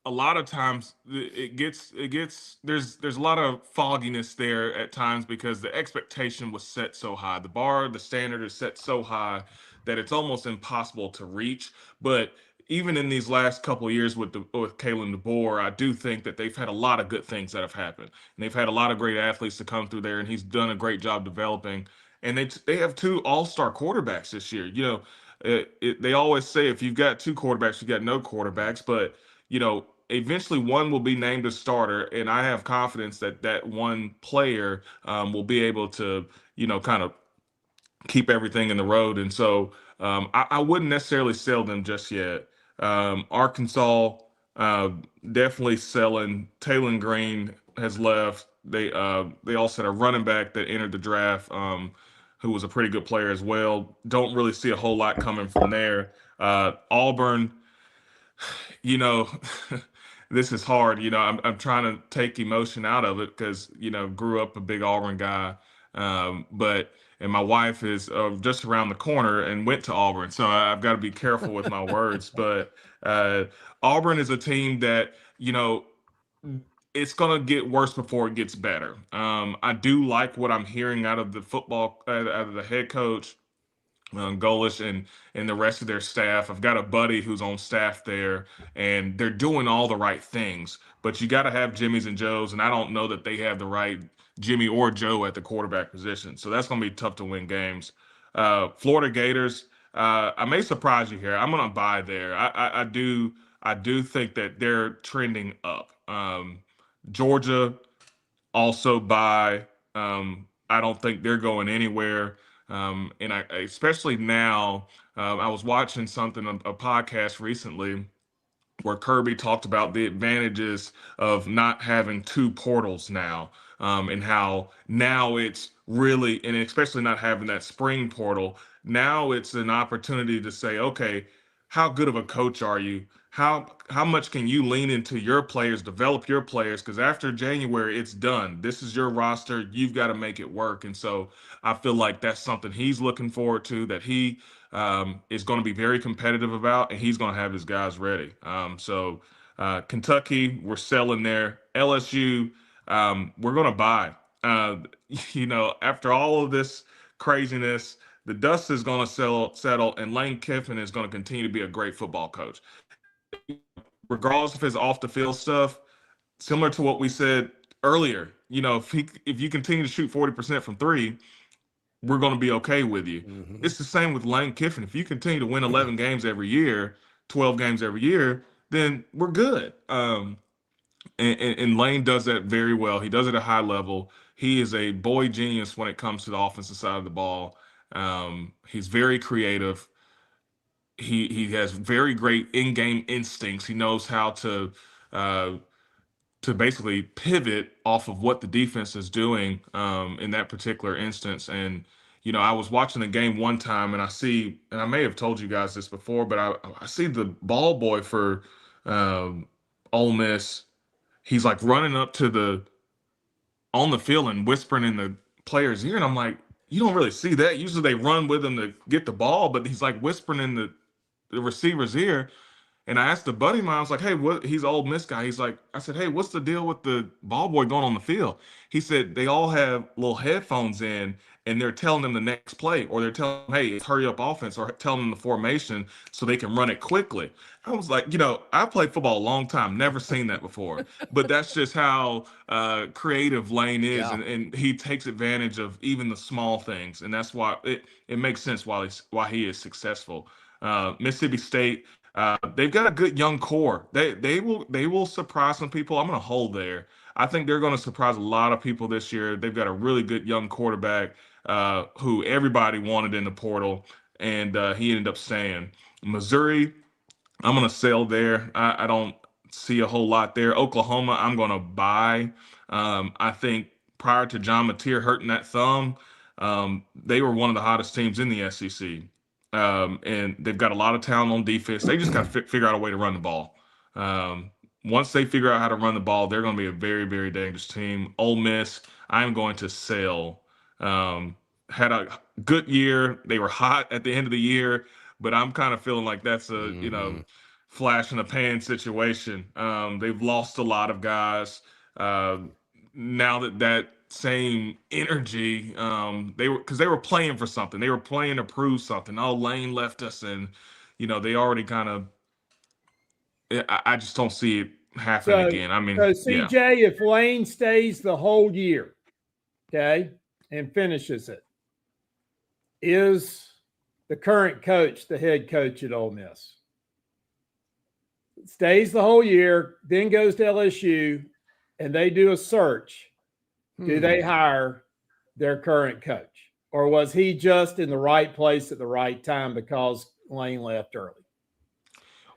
a lot of times there's a lot of fogginess there at times because the expectation was set so high. The standard is set so high that it's almost impossible to reach. But even in these last couple of years with Kalen DeBoer, I do think that they've had a lot of good things that have happened. And they've had a lot of great athletes to come through there, and he's done a great job developing. And they have 2 all-star quarterbacks this year. They always say if you've got 2 quarterbacks, you got no quarterbacks. But eventually one will be named a starter, and I have confidence that one player will be able to, kind of keep everything in the road. And so I wouldn't necessarily sell them just yet. Arkansas, definitely selling. Taylor Green has left. They also had a running back that entered the draft, who was a pretty good player as well. Don't really see a whole lot coming from there. Auburn, this is hard. I'm trying to take emotion out of it because, grew up a big Auburn guy. And my wife is just around the corner and went to Auburn. So I've got to be careful with my words. But Auburn is a team that, it's going to get worse before it gets better. I do like what I'm hearing out of the out of the head coach, Golish, and the rest of their staff. I've got a buddy who's on staff there, and they're doing all the right things. But you got to have Jimmys and Joes, and I don't know that they have the right Jimmy or Joe at the quarterback position. So that's going to be tough to win games. Florida Gators, I may surprise you here. I'm going to buy there. I do think that they're trending up. Georgia, also buy. I don't think they're going anywhere. And I especially now, I was watching a podcast recently where Kirby talked about the advantages of not having 2 portals now, and how now it's really, and especially not having that spring portal, now it's an opportunity to say, okay, how good of a coach are you? How much can you lean into your players, develop your players? Because after January, it's done. This is your roster. You've got to make it work. And so I feel like that's something he's looking forward to, that he is going to be very competitive about, and he's going to have his guys ready. So Kentucky, we're selling there. LSU, we're going to buy. After all of this craziness, the dust is going to settle, and Lane Kiffin is going to continue to be a great football coach. Regardless of his off the field stuff, similar to what we said earlier, if you continue to shoot 40% from three, we're going to be okay with you. Mm-hmm. It's the same with Lane Kiffin. If you continue to win 11 games every year, 12 games every year, then we're good. And Lane does that very well. He does it at a high level. He is a boy genius when it comes to the offensive side of the ball. He's very creative. He has very great in-game instincts. He knows how to basically pivot off of what the defense is doing in that particular instance. And I was watching the game one time, and I may have told you guys this before, but I see the ball boy for Ole Miss. He's like running up to on the field and whispering in the player's ear, and I'm like, you don't really see that. Usually they run with him to get the ball, but he's like whispering in the receiver's ear. And I asked a buddy of mine, I was like, hey, what? He's an Ole Miss guy. I said, hey, what's the deal with the ball boy going on the field? He said they all have little headphones in, and they're telling them the next play, or they're telling them, hey, it's hurry up offense, or telling them the formation so they can run it quickly. I was like, I played football a long time, never seen that before. But that's just how creative Lane is, Yeah. and he takes advantage of even the small things. And that's why it makes sense why he is successful. Mississippi State, they've got a good young core. They will surprise some people. I'm going to hold there. I think they're going to surprise a lot of people this year. They've got a really good young quarterback who everybody wanted in the portal, and he ended up staying. Missouri, I'm going to sell there. I don't see a whole lot there. Oklahoma, I'm going to buy. I think prior to John Mateer hurting that thumb, they were one of the hottest teams in the SEC. And they've got a lot of talent on defense. They just got to figure out a way to run the ball. Once they figure out how to run the ball, they're going to be a very, very dangerous team. Ole Miss, I'm going to sell. Had a good year. They were hot at the end of the year, but I'm kind of feeling like that's a flash in the pan situation. They've lost a lot of guys. Now that same energy, they were playing for something. They were playing to prove something. Oh, Lane left us, and they already kind of. I just don't see it happening again. I mean, so CJ, if Lane stays the whole year, okay, and finishes it, is the current coach the head coach at Ole Miss? Stays the whole year, then goes to LSU, and they do a search. Do they hire their current coach? Or was he just in the right place at the right time because Lane left early?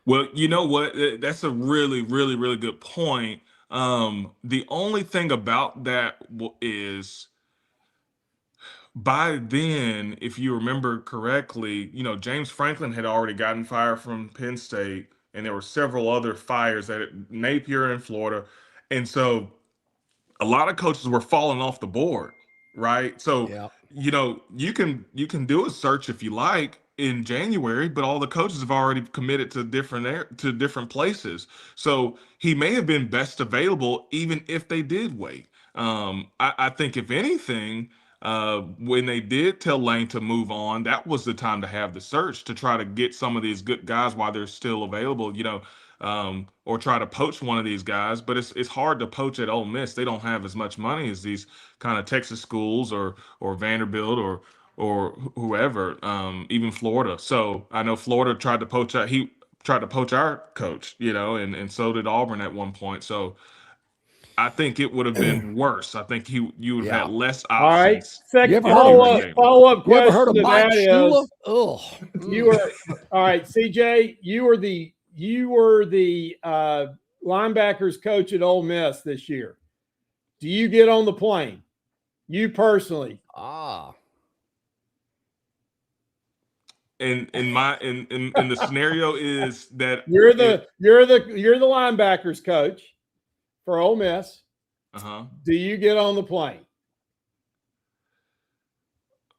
Well, you know what? That's a really, really, really good point. The only thing about that is by then, if you remember correctly, James Franklin had already gotten fired from Penn State, and there were several other fires at Napier in Florida. And so a lot of coaches were falling off the board, right? So, Yeah. you can do a search if you like in January, but all the coaches have already committed to different places. So he may have been best available even if they did wait. I think if anything, when they did tell Lane to move on, that was the time to have the search to try to get some of these good guys while they're still available, or try to poach one of these guys. But it's hard to poach at Ole Miss. They don't have as much money as these kind of Texas schools or Vanderbilt or whoever, even Florida. So I know Florida tried to poach our coach, and so did Auburn at one point. So I think it would have been worse. I think you would have had less All right. options. Second You ever follow-up You ever question heard of to Mike that Shula? is, Oh, you were all right, CJ. You were the linebackers coach at Ole Miss this year. Do you get on the plane? You personally? And the scenario is that You're the linebackers coach for Ole Miss. Uh-huh. Do you get on the plane?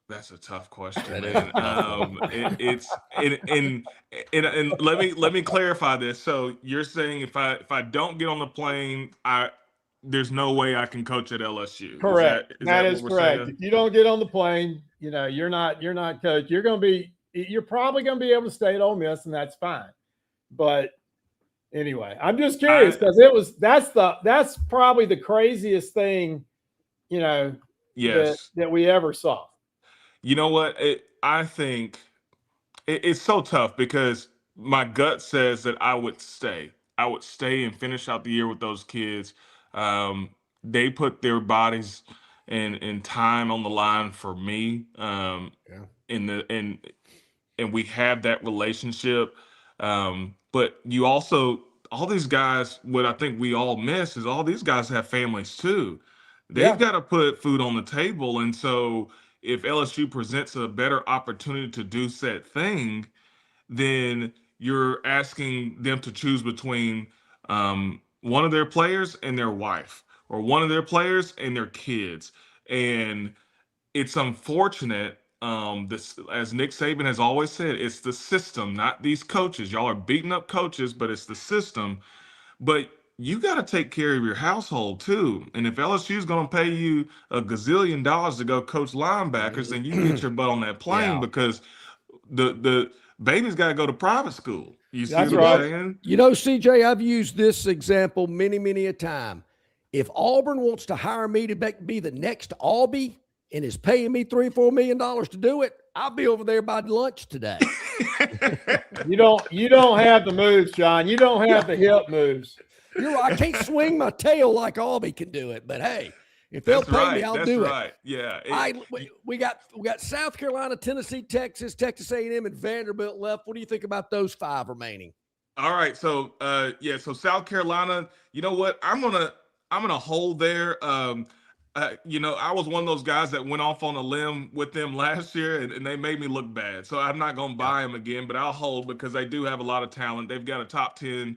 That's a tough question, That is man. a tough one. It's and let me clarify this. So you're saying if I don't get on the plane, there's no way I can coach at LSU. Correct. Is That that is what we're correct. saying? If you don't get on the plane, you're not coach. You're probably going to be able to stay at Ole Miss, and that's fine. But anyway, I'm just curious because that's probably the craziest thing, Yes. that we ever saw. You know what? I think it's so tough because my gut says that I would stay. I would stay and finish out the year with those kids. They put their bodies and time on the line for me. Yeah. In the and we have that relationship. But you also all these guys, what I think we all miss is all these guys have families too. They've Yeah. got to put food on the table, and so if LSU presents a better opportunity to do said thing, then you're asking them to choose between one of their players and their wife, or one of their players and their kids. And it's unfortunate. This, as Nick Saban has always said, it's the system, not these coaches. Y'all are beating up coaches, but it's the system. But you got to take care of your household too. And if LSU is going to pay you a gazillion dollars to go coach linebackers, then you get your butt on that plane Yeah. because the baby's got to go to private school. You see That's what I'm right. saying? CJ, I've used this example many, many a time. If Auburn wants to hire me to be the next Albie and is paying me $3-4 million to do it, I'll be over there by lunch today. You don't have the moves, John. You don't have the hip moves. You're right. I can't swing my tail like Albie can do it, but hey, if they'll That's pay right. me, I'll That's do right. it. Yeah. We got South Carolina, Tennessee, Texas, Texas A&M, and Vanderbilt left. What do you think about those 5 remaining? All right. So so South Carolina, you know what? I'm gonna hold there. I was one of those guys that went off on a limb with them last year, and they made me look bad. So I'm not gonna buy them again, but I'll hold because they do have a lot of talent. They've got a top 10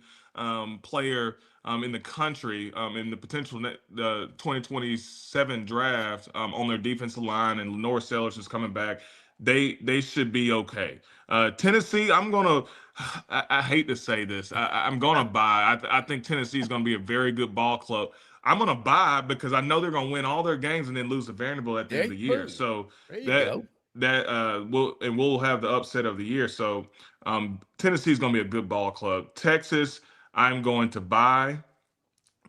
player in the country in the potential the 2027 draft on their defensive line, and Lenore Sellers is coming back. They should be okay. Tennessee, I hate to say this. I'm gonna buy. I think Tennessee is gonna be a very good ball club. I'm gonna buy because I know they're gonna win all their games and then lose to Vanderbilt at the end of the year. Boom. So There you that go. we'll have the upset of the year. So Tennessee is gonna be a good ball club. Texas, I'm going to buy.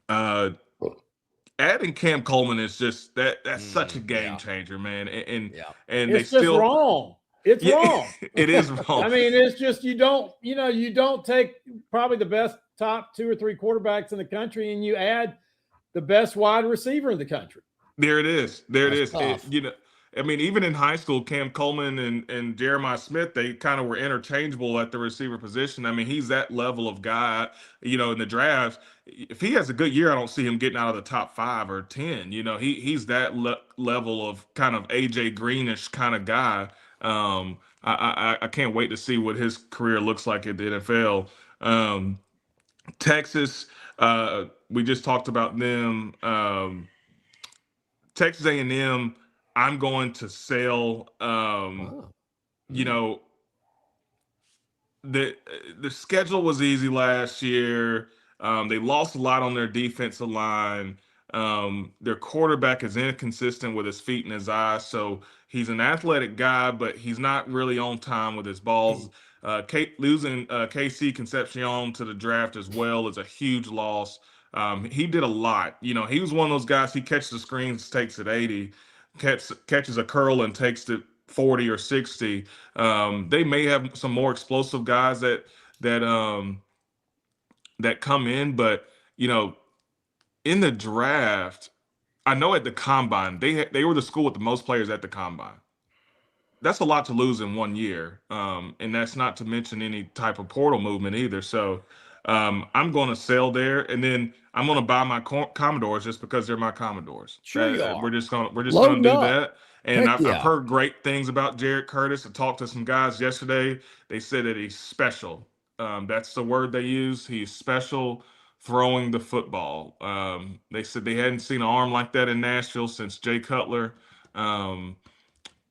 Adding Cam Coleman is just that's such a game changer, man. And they It's just still wrong. It's wrong. It is wrong. I mean, it's just you don't take probably the best top 2 or 3 quarterbacks in the country and you add the best wide receiver in the country. There it is. That's tough. I mean, even in high school, Cam Coleman and Jeremiah Smith, they kind of were interchangeable at the receiver position. I mean, he's that level of guy, in the draft. If he has a good year, I don't see him getting out of the top 5 or 10. He's that level of kind of AJ Greenish kind of guy. I can't wait to see what his career looks like at the NFL. Texas, we just talked about them. Texas A&M, I'm going to sell. The schedule was easy last year. They lost a lot on their defensive line. Their quarterback is inconsistent with his feet and his eyes, so he's an athletic guy, but he's not really on time with his balls. Losing KC Concepcion to the draft as well is a huge loss. He did a lot. He was one of those guys. He catches the screens, takes it 80, catches a curl and takes it 40 or 60. They may have some more explosive guys that come in, but in the draft, I know at the combine they were the school with the most players at the combine. That's a lot to lose in 1 year, and that's not to mention any type of portal movement either. So I'm going to sell there, and then I'm going to buy my Commodores just because they're my Commodores. Sure you are. We're just going to Loading do up. that. And Heck I've heard great things about Jared Curtis. I talked to some guys yesterday. They said that he's special. That's the word they use. He's special throwing the football. They said they hadn't seen an arm like that in Nashville since Jay Cutler.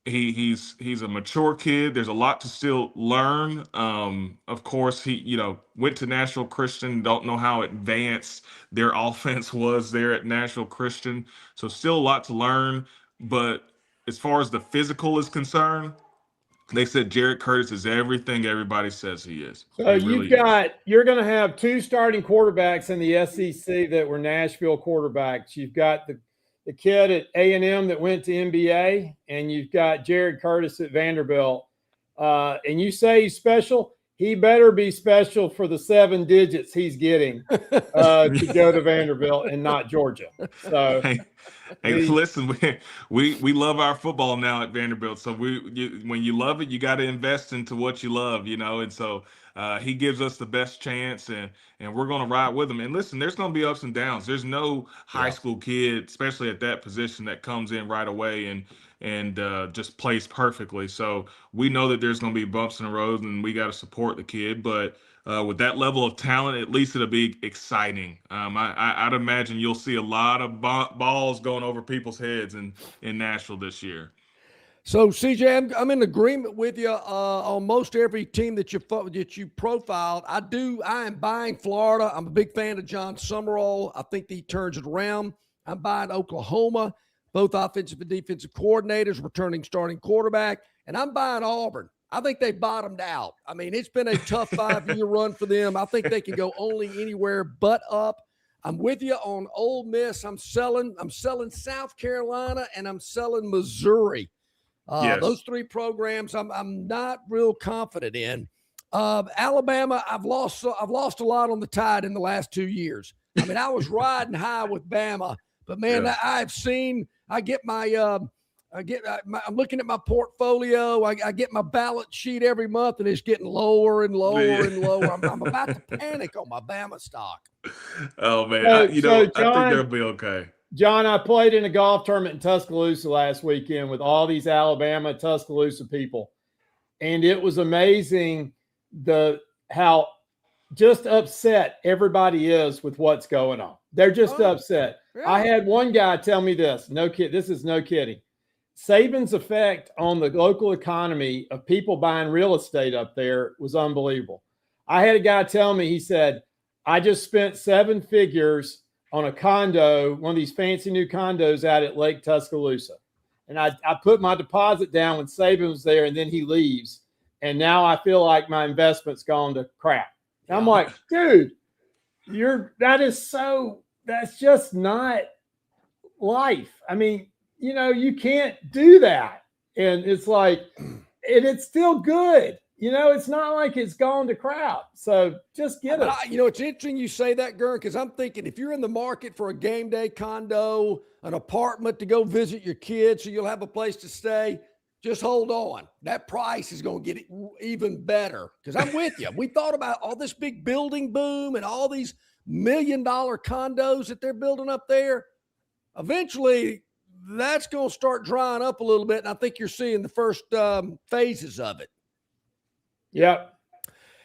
He's a mature kid. There's a lot to still learn. Of course, he went to Nashville Christian. Don't know how advanced their offense was there at Nashville Christian. So still a lot to learn. But as far as the physical is concerned, they said Jared Curtis is everything everybody says he is. So He really is. you're going to have 2 starting quarterbacks in the SEC that were Nashville quarterbacks. You've got the kid at A&M that went to NBA, and you've got Jared Curtis at Vanderbilt. And you say he's special. He better be special for the 7 digits he's getting to go to Vanderbilt and not Georgia. So, hey, listen, we love our football now at Vanderbilt. So when you love it, you got to invest into what you love, And so he gives us the best chance, and we're going to ride with him. And listen, there's going to be ups and downs. There's no high school kid, especially at that position, that comes in right away and just plays perfectly. So we know that there's going to be bumps in the road, and we got to support the kid. But with that level of talent, at least it'll be exciting. I'd imagine you'll see a lot of balls going over people's heads in Nashville this year. So, CJ, I'm in agreement with you on most every team that you profiled. I am buying Florida. I'm a big fan of John Summerall. I think he turns it around. I'm buying Oklahoma, both offensive and defensive coordinators, returning starting quarterback, and I'm buying Auburn. I think they bottomed out. I mean, it's been a tough 5-year run for them. I think they can go only anywhere but up. I'm with you on Ole Miss. I'm selling South Carolina, and I'm selling Missouri. Yes. Those 3 programs I'm not real confident in. Alabama, I've lost a lot on the Tide in the last 2 years. I mean, I was riding high with Bama, but man, I'm looking at my portfolio. I get my balance sheet every month, and it's getting lower and lower and lower. I'm about to panic on my Bama stock. Oh man, So, I think John, they'll be okay. John, I played in a golf tournament in Tuscaloosa last weekend with all these Alabama, Tuscaloosa people, and it was amazing how just upset everybody is with what's going on. They're just upset. Really? I had one guy tell me this. No kid. This is no kidding. Saban's effect on the local economy of people buying real estate up there was unbelievable. I had a guy tell me, he said, I just spent 7 figures on a condo, one of these fancy new condos out at Lake Tuscaloosa. And I put my deposit down when Saban was there, and then he leaves. And now I feel like my investment's gone to crap. And I'm like, dude, that's just not life. I mean, you can't do that. And it's like, and it's still good. It's not like it's gone to crap. So just get it. It's interesting you say that, Gern, because I'm thinking if you're in the market for a game day condo, an apartment to go visit your kids so you'll have a place to stay, just hold on. That price is going to get even better, because I'm with you. We thought about all this big building boom and all these $1 million condos that they're building up there. Eventually, that's going to start drying up a little bit, and I think you're seeing the first phases of it. Yep.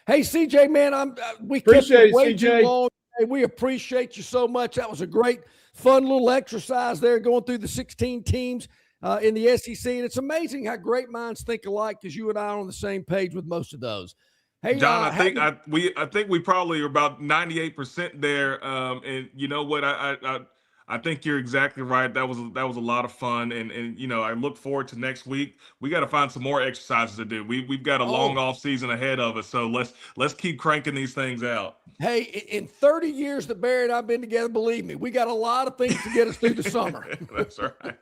Hey, CJ, man, we appreciate kept way CJ. too long. Hey, we appreciate you so much. That was a great, fun little exercise there, going through the 16 teams in the SEC, and it's amazing how great minds think alike, because you and I are on the same page with most of those. Hey, John, I think we probably are about 98% there. And you know what? I think you're exactly right. That was a lot of fun, and I look forward to next week. We got to find some more exercises to do. We've got a long off season ahead of us, so let's keep cranking these things out. Hey, in 30 years that Barry and I've been together, believe me, we got a lot of things to get us through the summer. That's right.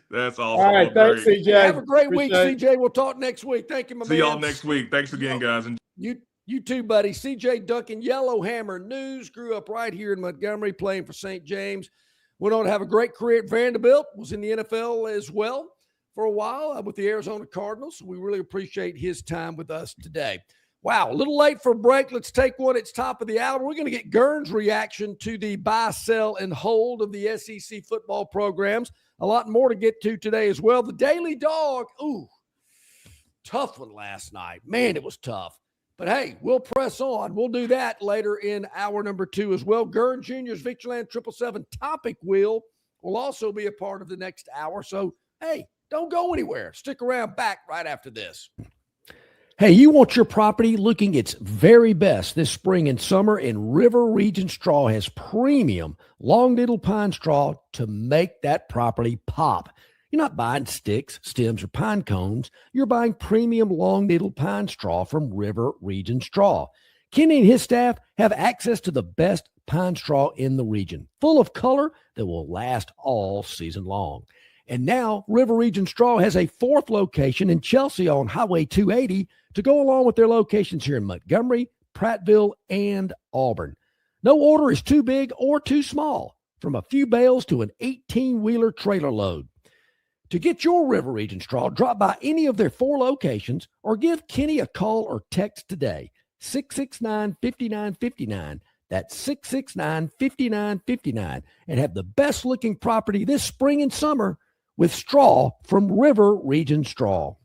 That's awesome. All right, thanks, CJ. Have a great week, CJ. We'll talk next week. Thank you, my man. See y'all next week. Thanks again, guys. You too, buddy. CJ Duncan, Yellowhammer News, grew up right here in Montgomery, playing for St. James. Went on to have a great career at Vanderbilt, was in the NFL as well for a while with the Arizona Cardinals. We really appreciate his time with us today. Wow, a little late for a break. Let's take one. It's top of the hour. We're going to get Gern's reaction to the buy, sell, and hold of the SEC football programs. A lot more to get to today as well. The Daily Dog, tough one last night. Man, it was tough. But, hey, we'll press on. We'll do that later in hour number 2 as well. Gern Jr.'s Victorland 777 topic wheel will also be a part of the next hour. So, hey, Don't go anywhere. Stick around back right after this. Hey, you want your property looking its very best this spring and summer, and River Region Straw has premium long needle pine straw to make that property pop. You're not buying sticks, stems, or pine cones. You're buying premium long needle pine straw from River Region Straw. Kenny and his staff have access to the best pine straw in the region, full of color that will last all season long. And now River Region Straw has a fourth location in Chelsea on Highway 280 to go along with their locations here in Montgomery, Prattville, and Auburn. No order is too big or too small, from a few bales to an 18-wheeler trailer load. To get your River Region Straw, drop by any of their 4 locations or give Kenny a call or text today, 669-5959. That's 669-5959, and have the best-looking property this spring and summer with straw from River Region Straw.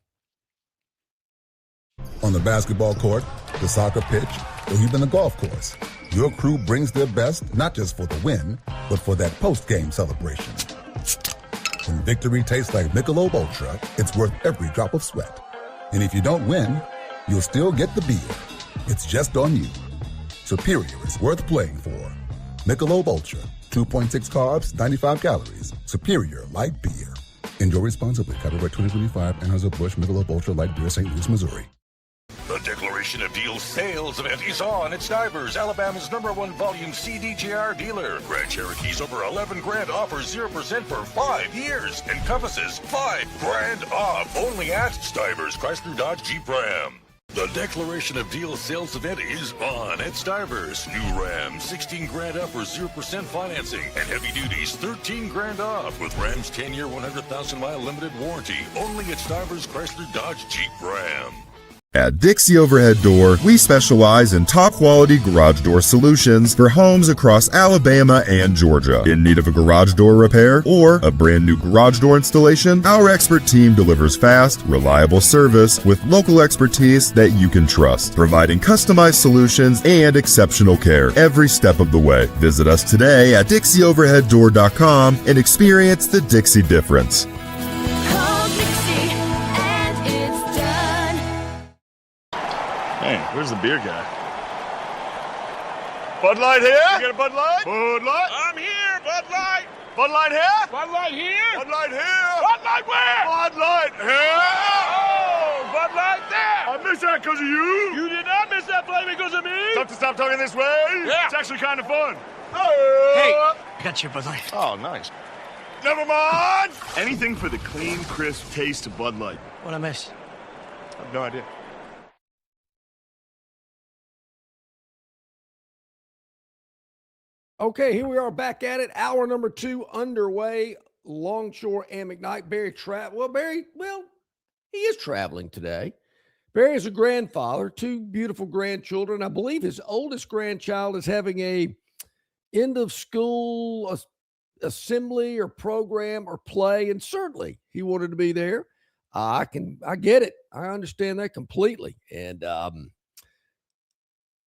On the basketball court, the soccer pitch, or even the golf course, your crew brings their best not just for the win, but for that post-game celebration. When victory tastes like Michelob Ultra, it's worth every drop of sweat. And if you don't win, you'll still get the beer. It's just on you. Superior is worth playing for. Michelob Ultra, 2.6 carbs, 95 calories. Superior light beer. Enjoy responsibly. Copyright 2025, Anheuser-Busch Michelob Ultra Light Beer, St. Louis, Missouri. The Declaration of Deal sales event is on at Stivers, Alabama's #1 volume CDJR dealer. Grand Cherokee's over 11 grand offers 0% for 5 years. Encompasses $5 grand off. Only at Stivers, Chrysler, Dodge, Jeep, Ram. The Declaration of Deal sales event is on at Stivers. New Ram, 16 grand up for 0% financing. And heavy duties, 13 grand off with Ram's 10-year, 100,000-mile limited warranty. Only at Stivers, Chrysler, Dodge, Jeep, Ram. At Dixie Overhead Door, we specialize in top-quality garage door solutions for homes across Alabama and Georgia. In need of a garage door repair or a brand new garage door installation, our expert team delivers fast, reliable service with local expertise that you can trust, providing customized solutions and exceptional care every step of the way. Visit us today at DixieOverheadDoor.com and experience the Dixie difference. Hey, where's the beer guy? Bud Light here? You got a Bud Light? Bud Light? I'm here, Bud Light. Bud Light here? Bud Light here. Bud Light here? Bud Light where? Bud Light here? Oh, Bud Light there. I missed that because of you. You did not miss that play because of me. Have to stop talking this way? Yeah. It's actually kind of fun. Hey, I got your Bud Light. Oh, nice. Never mind. Anything for the clean, crisp taste of Bud Light. What I miss? I have no idea. Okay, here we are back at it. Hour number 2 underway. Longshore and McKnight. Barry he is traveling today. Barry is a grandfather, 2 beautiful grandchildren. I believe his oldest grandchild is having a end of school assembly or program or play, and certainly he wanted to be there. I get it. I understand that completely. And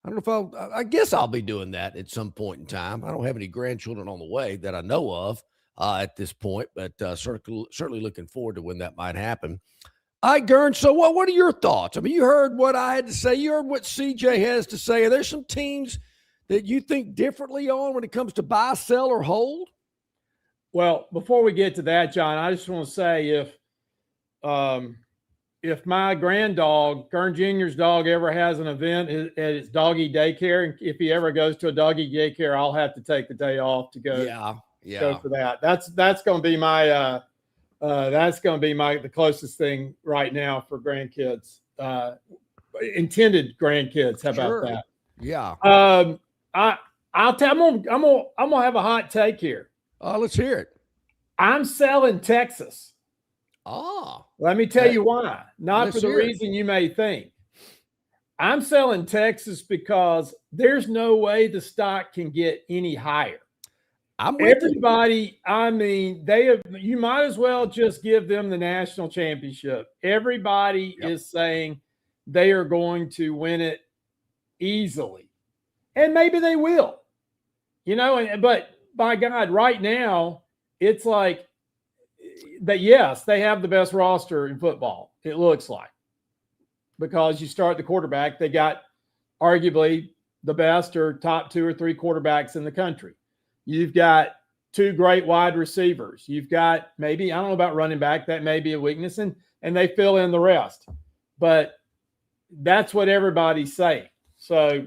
I don't know if I guess I'll be doing that at some point in time. I don't have any grandchildren on the way that I know of at this point, but certainly looking forward to when that might happen. All right, Gern, so what are your thoughts? I mean, you heard what I had to say. You heard what CJ has to say. Are there some teams that you think differently on when it comes to buy, sell, or hold? Well, before we get to that, John, I just want to say if my granddog, Gern Jr.'s dog, ever has an event at its doggy daycare, and if he ever goes to a doggy daycare, I'll have to take the day off to go. Go for that. That's going to be my the closest thing right now for grandkids, intended grandkids. How about that? Yeah. I'm gonna have a hot take here. Let's hear it. I'm selling Texas. Let me tell you why. Not for the reason you may think. I'm selling Texas because there's no way the stock can get any higher. Everybody, I mean, you might as well just give them the national championship. Everybody is saying they are going to win it easily. And maybe they will. But by God, right now, it's like that yes, they have the best roster in football, it looks like. Because you start the quarterback, they got arguably the best or top 2 or 3 quarterbacks in the country. You've got 2 great wide receivers. You've got maybe, I don't know about running back, that may be a weakness, and they fill in the rest. But that's what everybody's saying. So,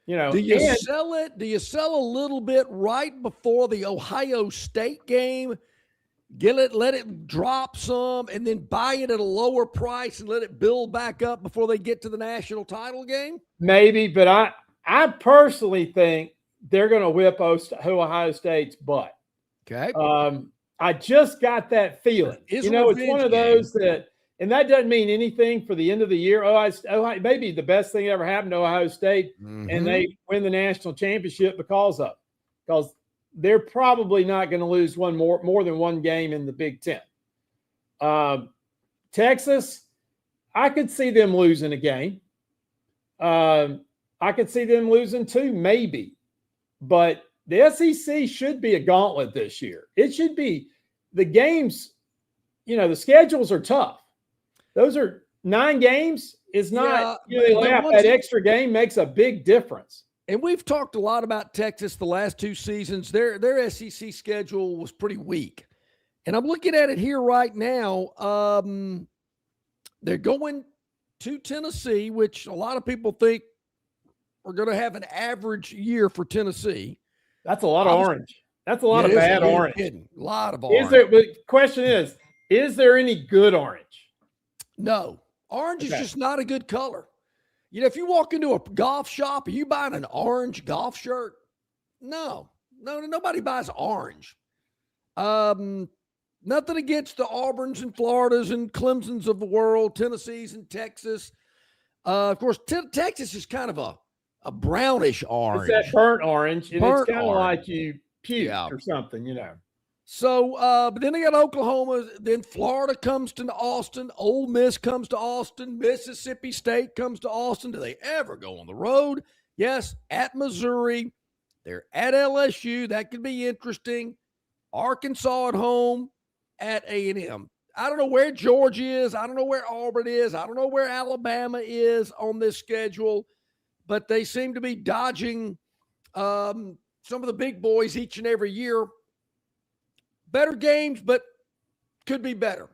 do you sell it? Do you sell a little bit right before the Ohio State game? Let it drop some, and then buy it at a lower price and let it build back up before they get to the national title game? Maybe, but I personally think they're going to whip Ohio State's butt. Okay. I just got that feeling. It's one of those that, and that doesn't mean anything for the end of the year. Ohio, maybe the best thing that ever happened to Ohio State, and they win the national championship because they're probably not going to lose more than one game in the Big Ten. Texas, I could see them losing a game. I could see them losing 2, maybe. But the SEC should be a gauntlet this year. It should be the games, the schedules are tough. Those are 9 games. Is not, that extra game makes a big difference. And we've talked a lot about Texas the last 2 seasons. Their SEC schedule was pretty weak. And I'm looking at it here right now. They're going to Tennessee, which a lot of people think are going to have an average year for Tennessee. That's a lot of orange. That's a lot of bad orange. A lot of orange. The question is there any good orange? No. Orange is just not a good color. If you walk into a golf shop, are you buying an orange golf shirt? No, nobody buys orange. Nothing against the Auburns and Floridas and Clemsons of the world, Tennessees and Texas. Of course, Texas is kind of a brownish orange. It's that burnt orange, and it's kind of like you puked or something, So, but then they got Oklahoma. Then Florida comes to Austin. Ole Miss comes to Austin. Mississippi State comes to Austin. Do they ever go on the road? Yes, at Missouri. They're at LSU. That could be interesting. Arkansas at home, at A&M. I don't know where Georgia is. I don't know where Auburn is. I don't know where Alabama is on this schedule, but they seem to be dodging some of the big boys each and every year. Better games, but could be better.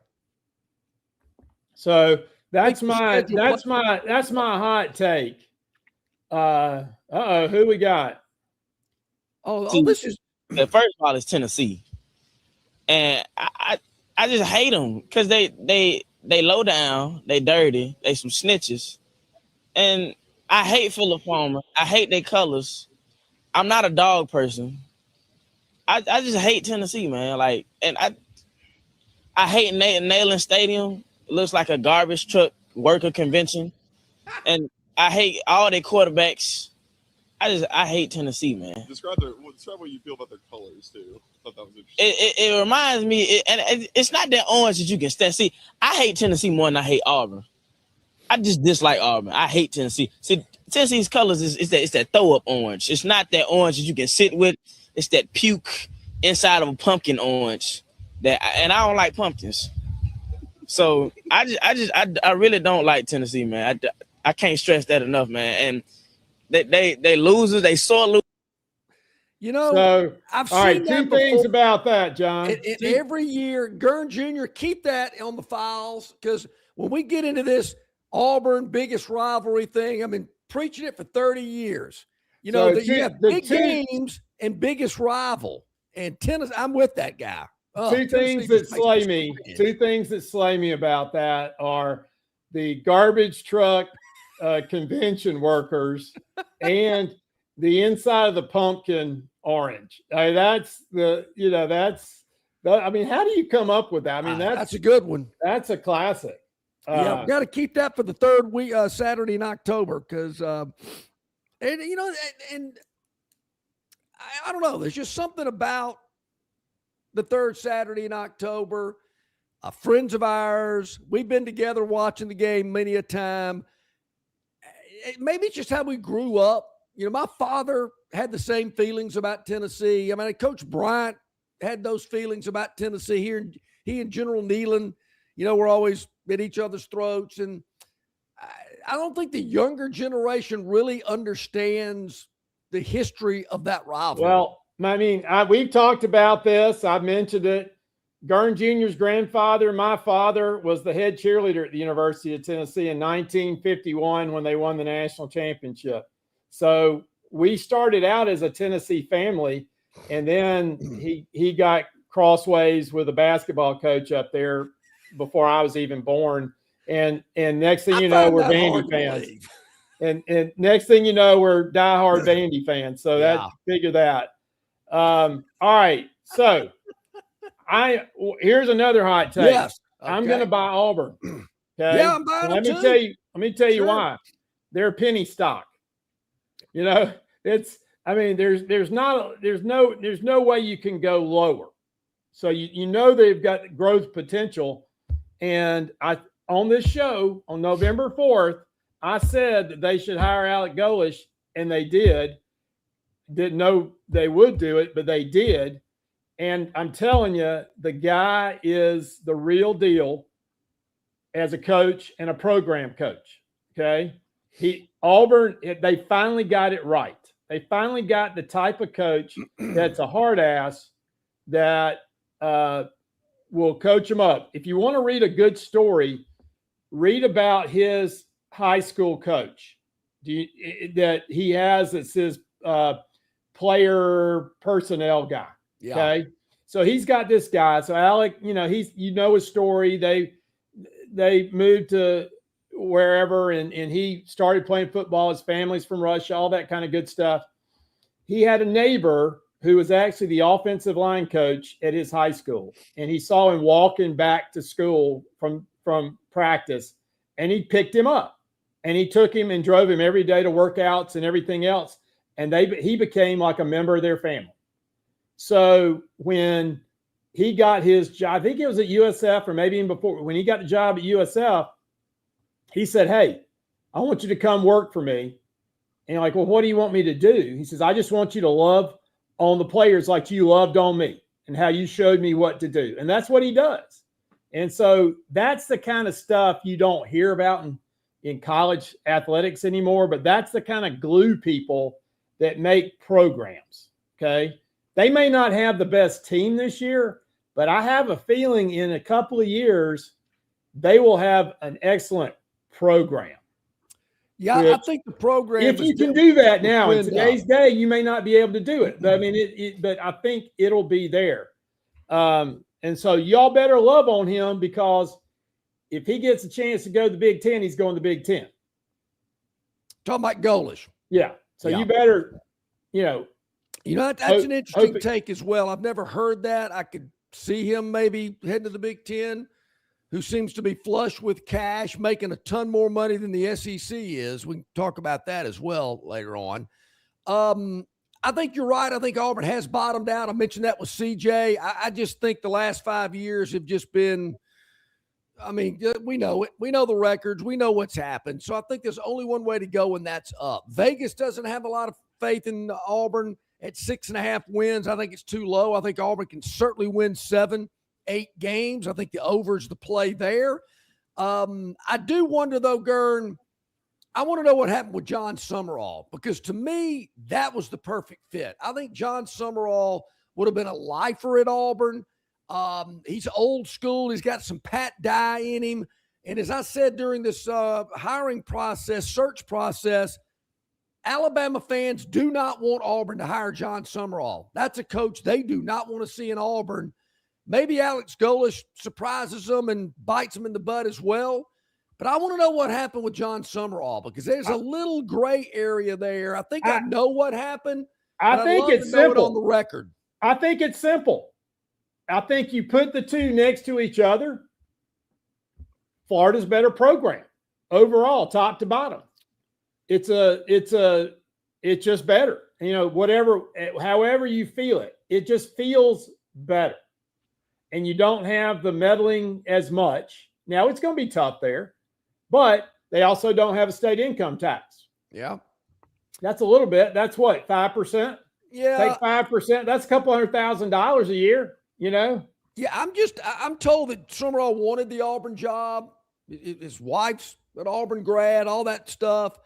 So that's my hot take. Who we got? This is the first ball is Tennessee, and I just hate them because they low down, they dirty, they some snitches, and I hate Philip Palmer. I hate their colors. I'm not a dog person. I just hate Tennessee, man. And I hate Neyland Stadium. It looks like a garbage truck worker convention. And I hate all their quarterbacks. I hate Tennessee, man. Describe what you feel about their colors too. I thought that was interesting. It reminds me, and it's not that orange that you can stand. See, I hate Tennessee more than I hate Auburn. I just dislike Auburn. I hate Tennessee. See, Tennessee's colors is that throw up orange. It's not that orange that you can sit with. It's that puke inside of a pumpkin orange and I don't like pumpkins. So I really don't like Tennessee, man. I can't stress that enough, man. And they losers, they sore losers. So I've all seen right, 2 things about that, John. And every year, Gurn Jr., keep that on the files, because when we get into this Auburn biggest rivalry thing, I've been preaching it for 30 years. You have big games and biggest rival. And Tennessee, I'm with that guy. Two things that slay me about that are the garbage truck convention workers and the inside of the pumpkin orange. I mean, how do you come up with that? I mean, that's a good one. That's a classic. Yeah, we've got to keep that for the third week, Saturday in October, because, and I don't know. There's just something about the third Saturday in October. Friends of ours, we've been together watching the game many a time. Maybe it's just how we grew up. My father had the same feelings about Tennessee. I mean, Coach Bryant had those feelings about Tennessee. he and General Nealon, were always at each other's throats. And I don't think the younger generation really understands the history of that rivalry. Well, I mean, we've talked about this. I've mentioned it. Gurn Jr.'s grandfather, my father, was the head cheerleader at the University of Tennessee in 1951 when they won the national championship. So we started out as a Tennessee family, and then he got crossways with a basketball coach up there before I was even born. And next thing you know, we're Vandy fans. And next thing you know, we're diehard Vandy fans. So figure that. All right. So here's another hot take. Yes. Okay. I'm going to buy Auburn. Okay. Yeah, I'm buying them too. Let me tell you why. They're penny stock. There's no way you can go lower. So they've got growth potential. And on this show on November 4th, I said that they should hire Alec Golish, and they did. Didn't know they would do it, but they did. And I'm telling you, the guy is the real deal as a coach and a program coach. Okay. Auburn, they finally got it right. They finally got the type of coach that's a hard ass that will coach them up. If you want to read a good story, read about his high school coach that he has. It's his player personnel guy. Yeah. Okay. So he's got this guy. So Alec, his story. They moved to wherever and he started playing football. His family's from Russia, all that kind of good stuff. He had a neighbor who was actually the offensive line coach at his high school. And he saw him walking back to school from practice, and he picked him up and he took him and drove him every day to workouts and everything else. And he became like a member of their family. So when he got his job, I think it was at USF or maybe even before, when he got the job at USF, he said, "Hey, I want you to come work for me." And you're like, "Well, what do you want me to do?" He says, "I just want you to love on the players like you loved on me and how you showed me what to do." And that's what he does. And so that's the kind of stuff you don't hear about in college athletics anymore, but that's the kind of glue people that make programs. Okay. They may not have the best team this year, but I have a feeling in a couple of they will have an excellent program. Yeah, I think the program. If you can do that now in today's day, you may not be able to do it. But I mean, but I think it'll be there. And so y'all better love on him, because if he gets a chance to go to the Big Ten, he's going to the Big Ten. Talking about Golish. Yeah. So you better, that's an interesting take as well. I've never heard that. I could see him maybe heading to the Big Ten, who seems to be flush with cash, making a ton more money than the SEC is. We can talk about that as well later on. I think you're right. I think Auburn has bottomed out. I mentioned that with CJ. I just think the last 5 years have just been, we know it. We know the records. We know what's happened. So I think there's only one way to go, and that's up. Vegas doesn't have a lot of faith in Auburn at 6.5 wins. I think it's too low. I think Auburn can certainly win 7-8 games. I think the over is the play there. I do wonder, though, Gurn, I want to know what happened with John Summerall, because to me, that was the perfect fit. I think John Summerall would have been a lifer at Auburn. He's old school. He's got some Pat Dye in him. And as I said during this hiring process, search process, Alabama fans do not want Auburn to hire John Summerall. That's a coach they do not want to see in Auburn. Maybe Alex Golish surprises them and bites them in the butt as well. But I want to know what happened with John Summerall, because there's a little gray area there. I think I know what happened. I think it's simple. On the record. I think it's simple. I think you put the two next to each other. Florida's better program overall, top to bottom. It's just better. However you feel it, it just feels better. And you don't have the meddling as much. Now it's going to be tough there, but they also don't have a state income tax. Yeah. That's a little bit. That's what, 5%? Yeah. Take 5%. That's a couple $100,000 a year, Yeah, I'm told that Summerall wanted the Auburn job. His wife's an Auburn grad, all that stuff.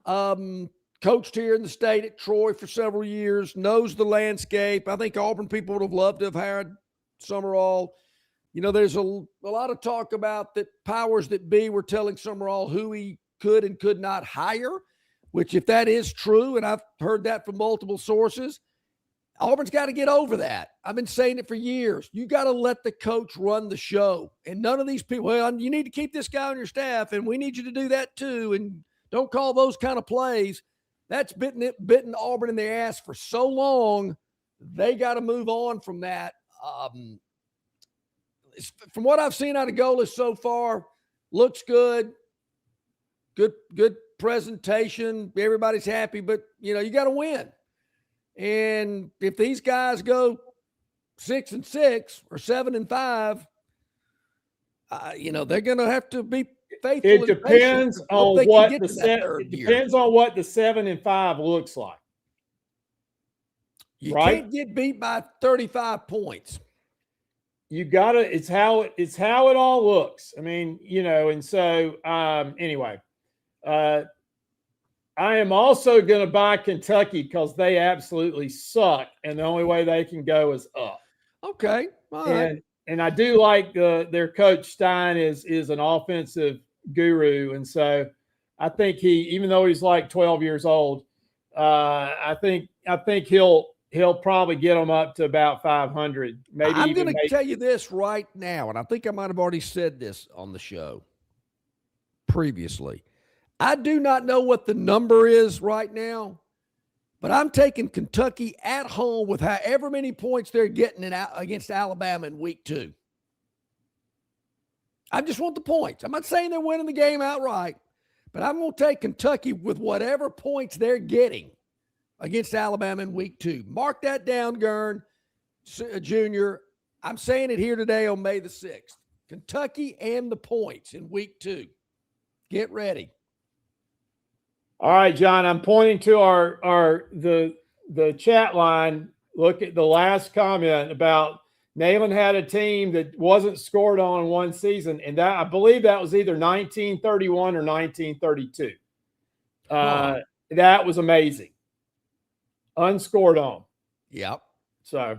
Coached here in the state at Troy for several years, knows the landscape. I think Auburn people would have loved to have hired Summerall. You know, there's a lot of talk about that powers that be were telling Summerall who he could and could not hire, which if that is true, and I've heard that from multiple sources, Auburn's got to get over that. I've been saying it for years. You got to let the coach run the show. And none of these people, well, you need to keep this guy on your staff, and we need you to do that too. And don't call those kind of plays. That's bitten Auburn in the ass for so long. They got to move on from that. From what I've seen out of Golis so far, looks good. Good presentation. Everybody's happy, but, you know, you got to win. And if these guys go 6-6 or 7-5, you know, they're going to have to be faithful. It depends on what the 7-5 looks like. You can't get beat by 35 points. You got to. It's how it all looks. I mean, you know, and so anyway. I am also going to buy Kentucky because they absolutely suck, and the only way they can go is up. Okay, all right. And I do like their coach Stein is an offensive guru, and so I think even though he's like 12 years old, I think he'll probably get them up to about 500. Maybe I'm going to tell you this right now, and I think I might have already said this on the show previously. I do not know what the number is right now, but I'm taking Kentucky at home with however many points they're getting against Alabama in week 2. I just want the points. I'm not saying they're winning the game outright, but I'm going to take Kentucky with whatever points they're getting against Alabama in week 2. Mark that down, Gurn Jr. I'm saying it here today on May the 6th. Kentucky and the points in week 2. Get ready. All right, John, I'm pointing to the chat line. Look at the last comment about Neyland had a team that wasn't scored on in one season, and that I believe that was either 1931 or 1932. That was amazing. Unscored on. Yep. So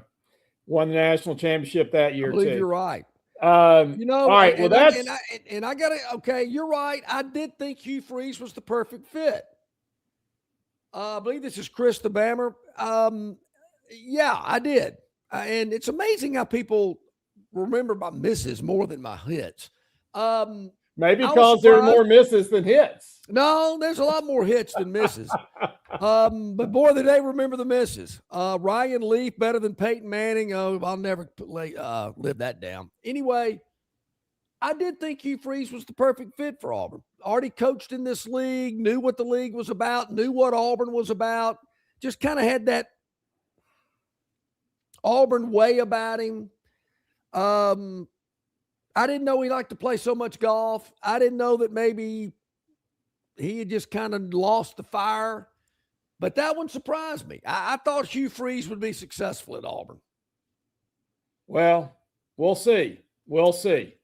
won the national championship that year. I believe too. You're right. You know, all right. Well, I got to. Okay, you're right. I did think Hugh Freeze was the perfect fit. I believe this is Chris the Bammer. Yeah, I did. And it's amazing how people remember my misses more than my hits. Maybe because there are more misses than hits. No, there's a lot more hits than misses. But boy, did they remember the misses. Ryan Leaf better than Peyton Manning. Oh, I'll never live that down. Anyway, I did think Hugh Freeze was the perfect fit for Auburn. Already coached in this league, knew what the league was about, knew what Auburn was about. Just kind of had that Auburn way about him. I didn't know he liked to play so much golf. I didn't know that maybe he had just kind of lost the fire. But that one surprised me. I thought Hugh Freeze would be successful at Auburn. Well, we'll see. We'll see.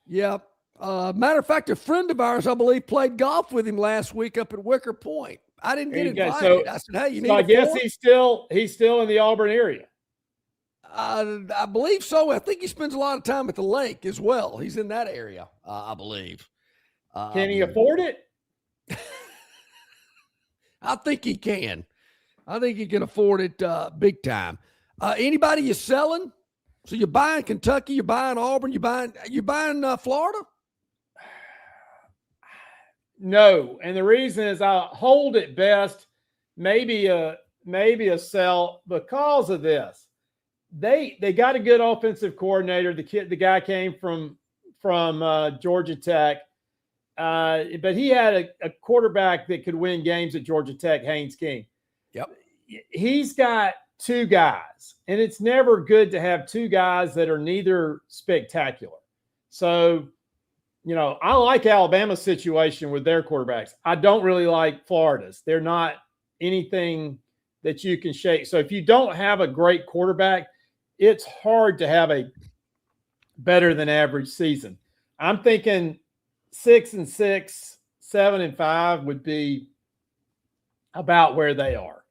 Yeah. Matter of fact, a friend of ours, I believe, played golf with him last week up at Wicker Point. I didn't get invited. So, I said, "Hey, you need." I guess he's still in the Auburn area. I believe so. I think he spends a lot of time at the lake as well. He's in that area, I believe. Can he afford it? I think he can. I think he can afford it big time. Anybody you selling? So you're buying Kentucky, you're buying Auburn, you're buying Florida? No, and the reason is I hold it best, maybe a sell because of this. They got a good offensive coordinator. The guy came from Georgia Tech, but he had a quarterback that could win games at Georgia Tech, Haynes King. Yep. He's got two guys, and it's never good to have two guys that are neither spectacular. So, you know, I like Alabama's situation with their quarterbacks. I don't really like Florida's. They're not anything that you can shake. So if you don't have a great quarterback, it's hard to have a better than average season. I'm thinking 6-6, 7-5 would be about where they are.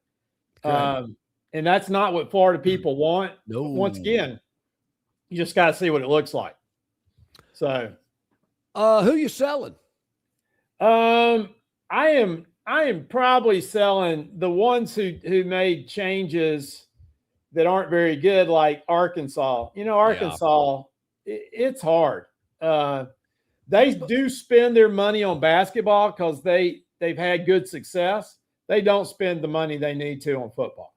Okay. And that's not what Florida people want. No. But once again, you just got to see what it looks like. So, who you selling? I am probably selling the ones who made changes that aren't very good, like Arkansas. Arkansas, it's hard. They do spend their money on basketball because they've had good success. They don't spend the money they need to on football.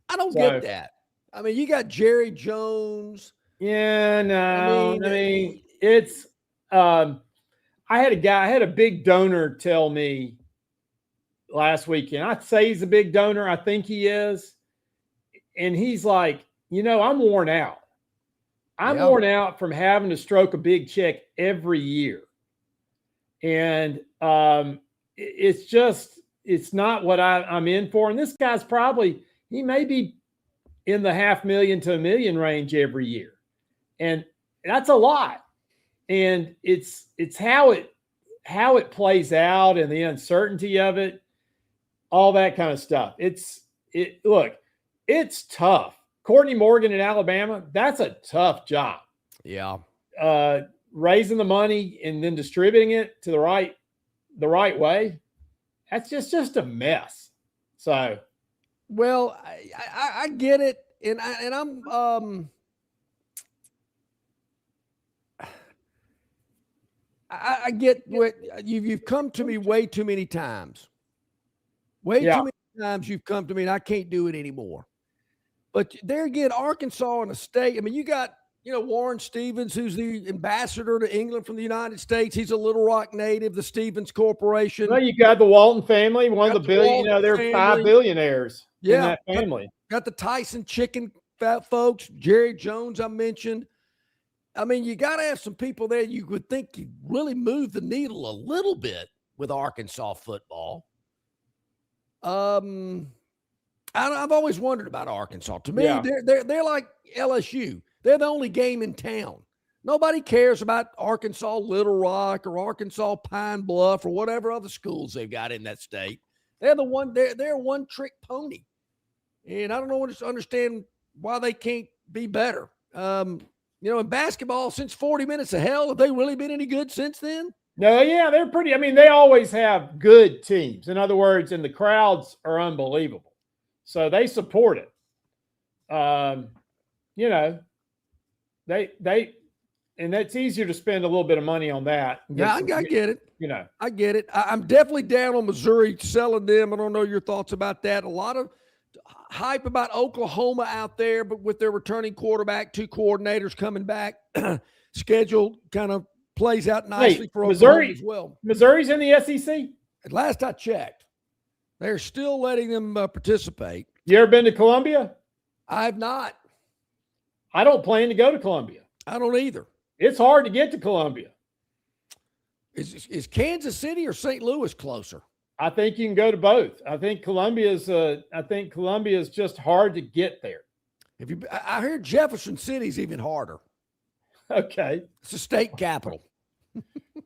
I don't get that. I mean, you got Jerry Jones. Yeah, no. I mean it's I had a big donor tell me last weekend. I'd say he's a big donor. I think he is. And he's like, I'm worn out. I'm worn out from having to stroke a big check every year. And it's not what I'm in for. And this guy's he may be in the $500,000 to $1 million range every year. And that's a lot. And it's how it plays out and the uncertainty of it, all that kind of stuff. Look, it's tough. Courtney Morgan in Alabama, that's a tough job. Yeah. Raising the money and then distributing it to the right way. That's just a mess. So, well, I get it. And I'm I get what you've come to me way too many times. Way too many times you've come to me, and I can't do it anymore. But there again, Arkansas and a state. I mean, you got Warren Stevens, who's the ambassador to England from the United States. He's a Little Rock native. The Stevens Corporation. Well, you got the Walton family, one of the billion. They're 5 billionaires in that family. Got the Tyson Chicken folks. Jerry Jones, I mentioned. I mean, you got to have some people there you would think could really move the needle a little bit with Arkansas football. I've always wondered about Arkansas. To me, they're like LSU. They're the only game in town. Nobody cares about Arkansas Little Rock or Arkansas Pine Bluff or whatever other schools they've got in that state. They're the one. They're a one-trick pony, and I don't understand why they can't be better. In basketball, since 40 Minutes of Hell, have they really been any good since then? No, yeah, they're pretty. I mean, they always have good teams. In other words, and the crowds are unbelievable. So they support it. And that's easier to spend a little bit of money on that. Yeah, I get it. I get it. I'm definitely down on Missouri selling them. I don't know your thoughts about that. A lot of hype about Oklahoma out there, but with their returning quarterback, 2 coordinators coming back, schedule kind of plays out nicely for Missouri Oklahoma as well. Missouri's in the SEC? At last I checked, they're still letting them participate. You ever been to Columbia? I have not. I don't plan to go to Columbia. I don't either. It's hard to get to Columbia. Is Kansas City or St. Louis closer? I think you can go to both. I think Columbia is just hard to get there. I heard Jefferson City's even harder. Okay. It's a state capital.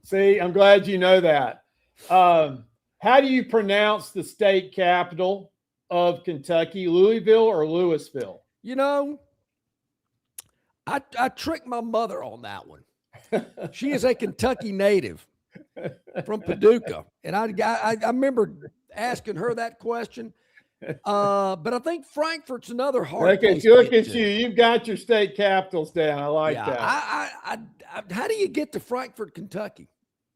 See, I'm glad you know that. How do you pronounce the state capital of Kentucky, Louisville or Louisville? I tricked my mother on that one. She is a Kentucky native from Paducah. And I remember asking her that question. But I think Frankfurt's another hard place to look get at to. you. You've got your state capitals down. I like that. How do you get to Frankfort, Kentucky?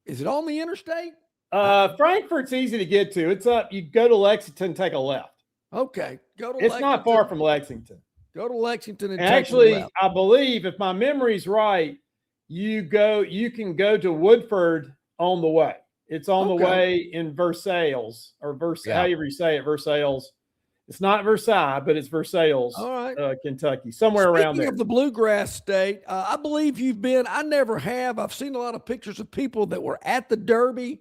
Is it on the interstate? Frankfort's easy to get to. It's up. You go to Lexington, take a left. Okay. It's not far from Lexington. Go to Lexington and actually, take a left. I believe, if my memory's right, you can go to Woodford on the way. It's on the way in Versailles or however you say it, Versailles. It's not Versailles, but it's Versailles, Kentucky, somewhere around there. Speaking of the bluegrass state, I believe you've been. I never have. I've seen a lot of pictures of people that were at the Derby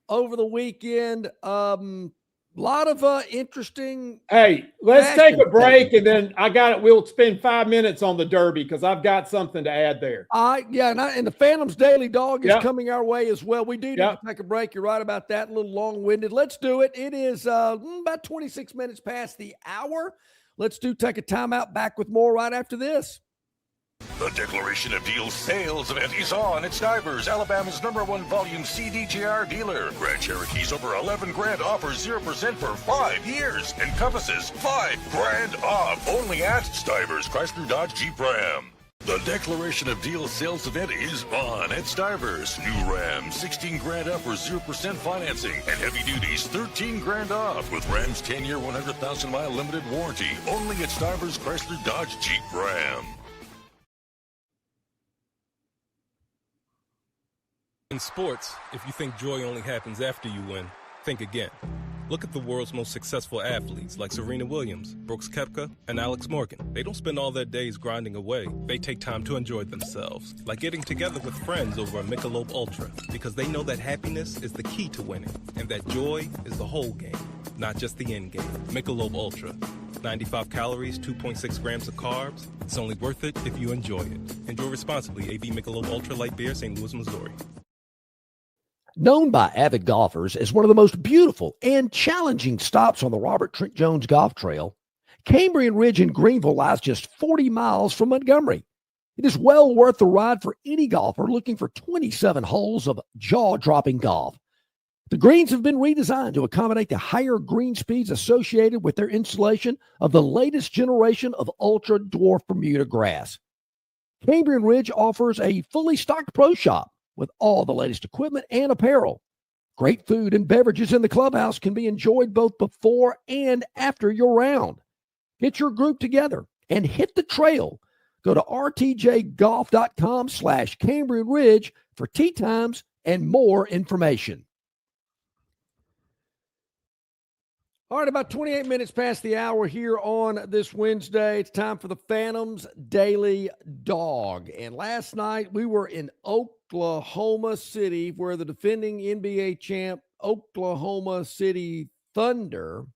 over the weekend. lot of interesting. Hey, let's take a fashion break, things. and then we'll spend 5 minutes on the Derby because I've got something to add there. Yeah, and the Phantom's Daily Dog is Yep. coming our way as well. We do need to take a break. You're right about that. A little long-winded. Let's do it. It is about 26 minutes past the hour. Let's take a timeout. Back with more right after this. The Declaration of Deals sales event is on at Stivers, Alabama's #1 volume CDJR dealer. Grand Cherokee's over 11 grand offers 0% for 5 years. Encompasses 5 grand off. Only at Stivers, Chrysler, Dodge, Jeep, Ram. The Declaration of Deals sales event is on at Stivers. New Ram, 16 grand off for 0% financing. And heavy duties, 13 grand off with Ram's 10-year, 100,000-mile limited warranty. Only at Stivers, Chrysler, Dodge, Jeep, Ram. In sports, if you think joy only happens after you win, think again. Look at the world's most successful athletes like Serena Williams, Brooks Koepka, and Alex Morgan. They don't spend all their days grinding away. They take time to enjoy themselves, like getting together with friends over a Michelob Ultra, because they know that happiness is the key to winning, and that joy is the whole game, not just the end game. Michelob Ultra. 95 calories, 2.6 grams of carbs. It's only worth it if you enjoy it. Enjoy responsibly. AB Michelob Ultra Light Beer, St. Louis, Missouri. Known by avid golfers as one of the most beautiful and challenging stops on the Robert Trent Jones Golf Trail, Cambrian Ridge in Greenville lies just 40 miles from Montgomery. It is well worth the ride for any golfer looking for 27 holes of jaw-dropping golf. The greens have been redesigned to accommodate the higher green speeds associated with their installation of the latest generation of ultra-dwarf Bermuda grass. Cambrian Ridge offers a fully stocked pro shop with all the latest equipment and apparel. Great food and beverages in the clubhouse can be enjoyed both before and after your round. Get your group together and hit the trail. Go to rtjgolf.com/Cambrian Ridge for tee times and more information. All right, about 28 minutes past the hour here on this Wednesday. It's time for the Phantom's Daily Dog. And last night we were in Oklahoma City, where the defending NBA champ Oklahoma City Thunder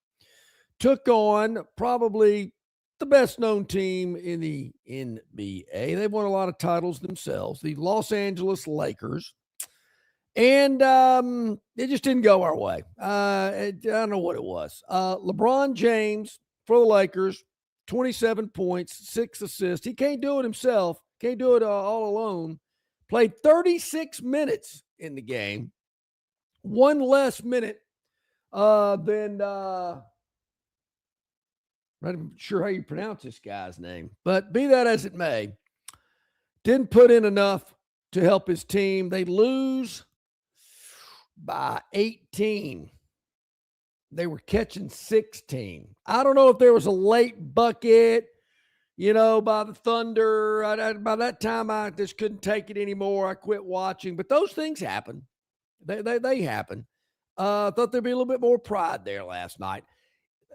took on probably the best-known team in the NBA. They've won a lot of titles themselves, the Los Angeles Lakers. And it just didn't go our way. I don't know what it was. LeBron James for the Lakers, 27 points, 6 assists. He can't do it himself. Can't do it all alone. Played 36 minutes in the game. One less minute than not even sure how you pronounce this guy's name. But be that as it may, didn't put in enough to help his team. They lose by 18. They were catching 16. I don't know if there was a late bucket, by the Thunder. By that time, I just couldn't take it anymore. I quit watching. But those things happen. They happen. Thought there'd be a little bit more pride there last night.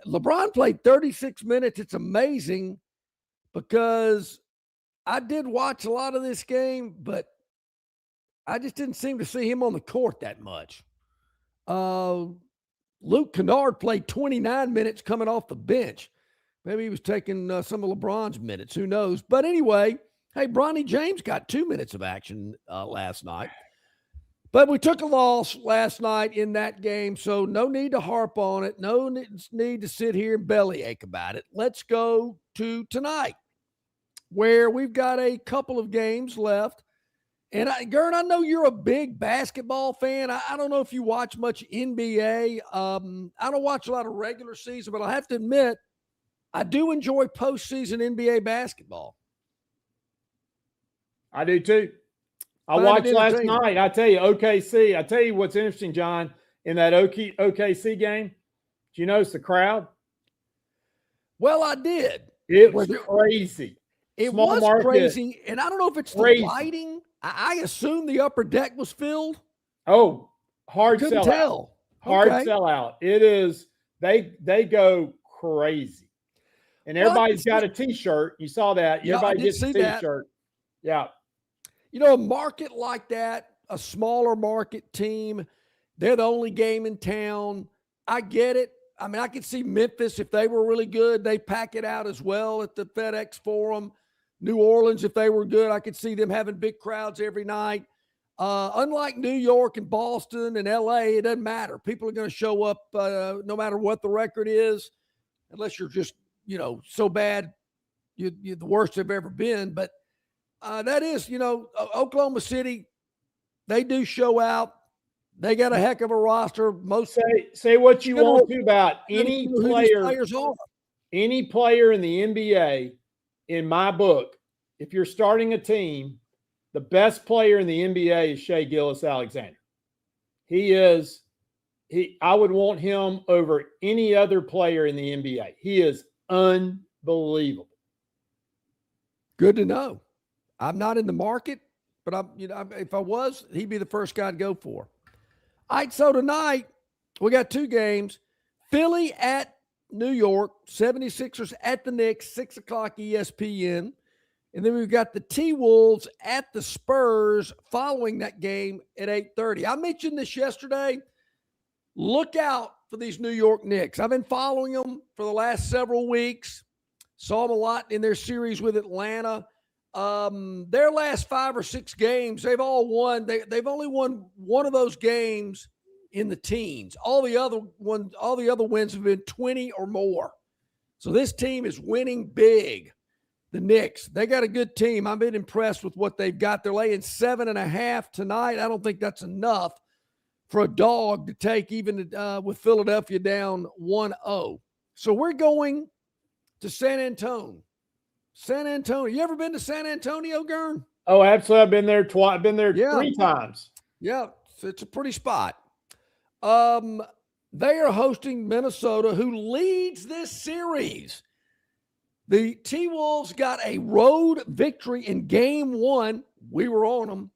LeBron played 36 minutes. It's amazing because I did watch a lot of this game, but I just didn't seem to see him on the court that much. Luke Kennard played 29 minutes coming off the bench. Maybe he was taking some of LeBron's minutes. Who knows? But anyway, hey, Bronny James got 2 minutes of action last night. But we took a loss last night in that game, so no need to harp on it. No need to sit here and bellyache about it. Let's go to tonight, where we've got a couple of games left. And Gern, I know you're a big basketball fan. I don't know if you watch much NBA. I don't watch a lot of regular season, but I have to admit, I do enjoy postseason NBA basketball. I do too. I watched last night. I tell you, OKC. I tell you what's interesting, John, in that OKC game. Did you notice the crowd? Well, I did. It was crazy. It was crazy, and I don't know if it's the lighting. I assume the upper deck was filled. Oh, hard Couldn't sellout. tell. Hard Okay. sellout. It is. They go crazy, and everybody's got a T-shirt. You saw that. Yeah, Everybody I did gets a see that. T-shirt. Yeah. A market like that, a smaller market team, they're the only game in town. I get it. I mean, I could see Memphis, if they were really good, they pack it out as well at the FedEx Forum. New Orleans, if they were good, I could see them having big crowds every night. Unlike New York and Boston and LA, it doesn't matter. People are going to show up no matter what the record is, unless you're just, so bad you're the worst they've ever been. But that is, Oklahoma City, they do show out. They got a heck of a roster. Most say what you want to about any player. Players are. Any player in the NBA, in my book, if you're starting a team, the best player in the NBA is Shai Gilgeous-Alexander. I would want him over any other player in the NBA. He is unbelievable. Good to know. I'm not in the market, but if I was, he'd be the first guy I'd go for. All right, so tonight we got two games. Philly at New York, 76ers at the Knicks, 6 o'clock ESPN. And then we've got the T-Wolves at the Spurs following that game at 8:30. I mentioned this yesterday. Look out for these New York Knicks. I've been following them for the last several weeks. Saw them a lot in their series with Atlanta. Their last 5 or 6 games, they've all won. They've only won one of those games in the teens. All the other wins have been 20 or more. So this team is winning big. The Knicks, they got a good team. I've been impressed with what they've got. They're laying 7.5 tonight. I don't think that's enough for a dog to take, even with Philadelphia down 1-0. So we're going to San Antonio. San Antonio. You ever been to San Antonio, Gern? Oh, absolutely. I've been there twice. I've been there 3 times. Yeah, it's a pretty spot. They are hosting Minnesota, who leads this series. The T-Wolves got a road victory in game 1. We were on them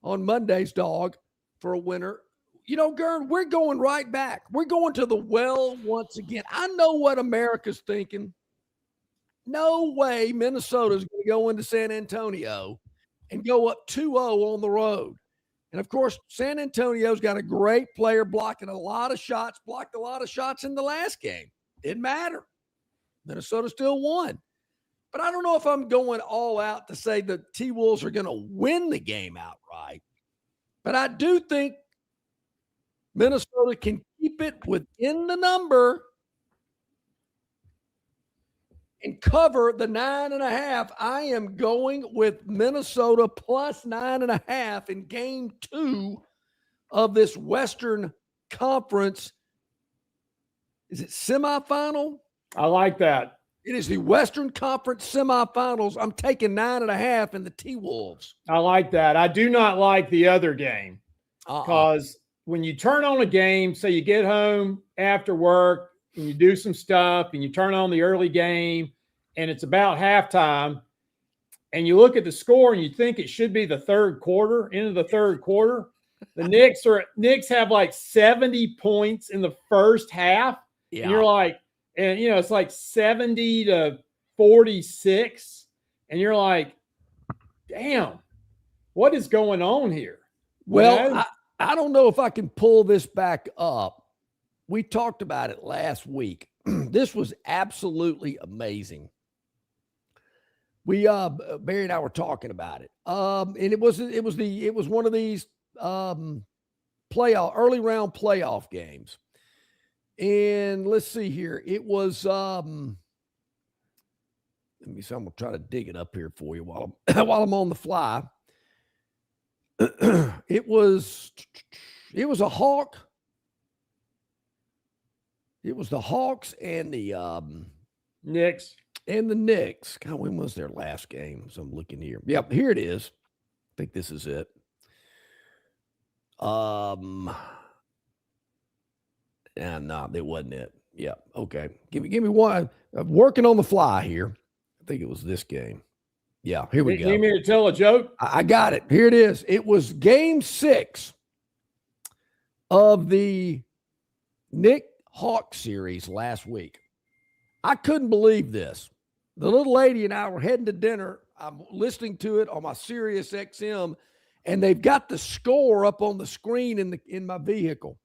on Monday's, dog, for a winner. Gern, we're going right back. We're going to the well once again. I know what America's thinking. No way Minnesota's going to go into San Antonio and go up 2-0 on the road. And, of course, San Antonio's got a great player blocking a lot of shots, blocked a lot of shots in the last game. Didn't matter. Minnesota still won. But I don't know if I'm going all out to say the T-Wolves are going to win the game outright. But I do think Minnesota can keep it within the number and cover the 9.5. I am going with Minnesota plus 9.5 in game 2 of this Western Conference. Is it semifinal? I like that. It is the Western Conference semifinals. I'm taking 9.5 in the T-Wolves. I like that. I do not like the other game because when you turn on a game, say you get home after work and you do some stuff and you turn on the early game and it's about halftime and you look at the score and you think it should be the third quarter, into the third quarter. The Knicks have like 70 points in the first half. Yeah. And you're like, and it's like 70-46. And you're like, damn, what is going on here? Well, I don't know if I can pull this back up. We talked about it last week. This was absolutely amazing. We Barry and I were talking about it. And it was one of these early round playoff games. And let's see here. It was I'm gonna try to dig it up here for you while I'm on the fly. It was a Hawk. It was the Hawks and the Knicks. And the Knicks. God, when was their last game? So I'm looking here. Yep, here it is. I think this is it. No, that wasn't it. Yeah. Okay. Give me one. I'm working on the fly here. I think it was this game. Yeah. Here we go. You need me to tell a joke? I got it. Here it is. It was game 6 of the Nick Hawk series last week. I couldn't believe this. The little lady and I were heading to dinner. I'm listening to it on my Sirius XM, and they've got the score up on the screen in my vehicle.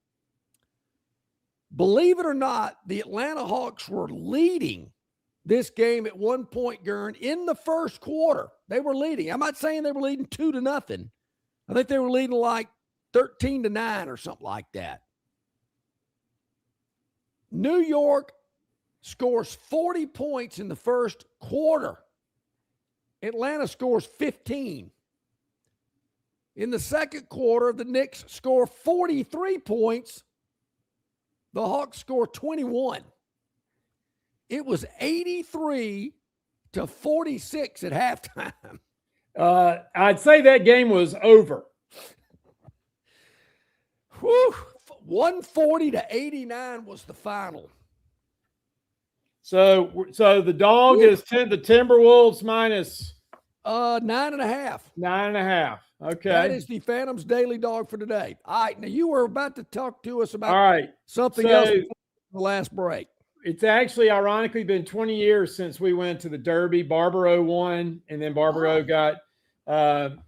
Believe it or not, the Atlanta Hawks were leading this game at one point, Gurn, in the first quarter. They were leading. I'm not saying they were leading 2-0. I think they were leading like 13-9 or something like that. New York scores 40 points in the first quarter. Atlanta scores 15. In the second quarter, the Knicks score 43 points. The Hawks score 21. It was 83-46 at halftime. I'd say that game was over. Whew. 140-89 was the final. So the dog is the Timberwolves minus 9.5. 9.5. Okay. That is the Phantom's daily dog for today. All right. Now you were about to talk to us about something else before the last break. It's actually ironically been 20 years since we went to the Derby. Barbaro won, and then Barbaro got hurt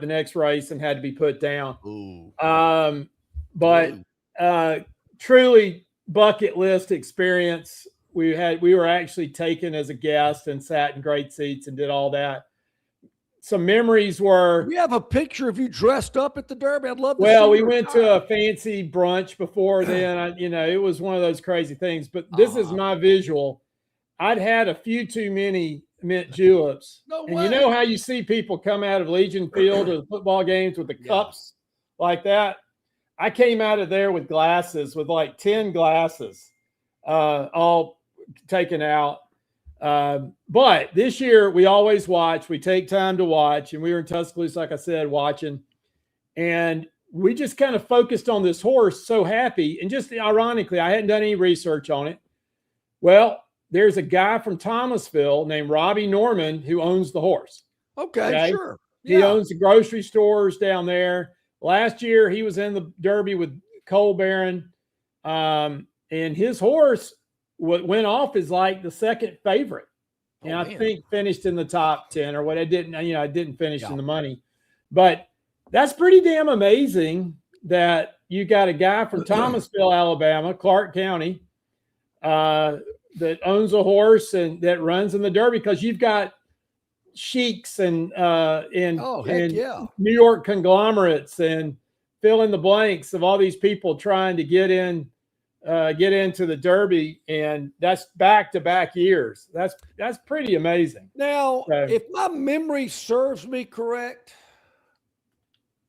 the next race and had to be put down. But truly bucket list experience. We were actually taken as a guest and sat in great seats and did all that. Some memories were. We have a picture of you dressed up at the Derby. I'd love to see. Well, we went to a fancy brunch before then. It was one of those crazy things. But this is my visual. I'd had a few too many mint juleps. No and way. you know how you see people come out of Legion Field or the football games with the cups like that? I came out of there with glasses, with like 10 glasses, all taken out. But this year we always watch. We take time to watch, and we were in Tuscaloosa, like I said, watching, and we just kind of focused on this horse. So happy, and just ironically, I hadn't done any research on it. Well, there's a guy from Thomasville named Robbie Norman who owns the horse. Okay? Sure. He owns the grocery stores down there. Last year he was in the Derby with Cole Barron, and his horse went off as like the second favorite, and I think finished in the top 10 or what. I didn't finish in the money, but that's pretty damn amazing that you got a guy from Thomasville, Alabama, Clark County, that owns a horse and that runs in the Derby, because you've got sheiks and New York conglomerates and fill in the blanks of all these people trying to get into the Derby, and that's back-to-back years. That's pretty amazing. Now, if my memory serves me correct,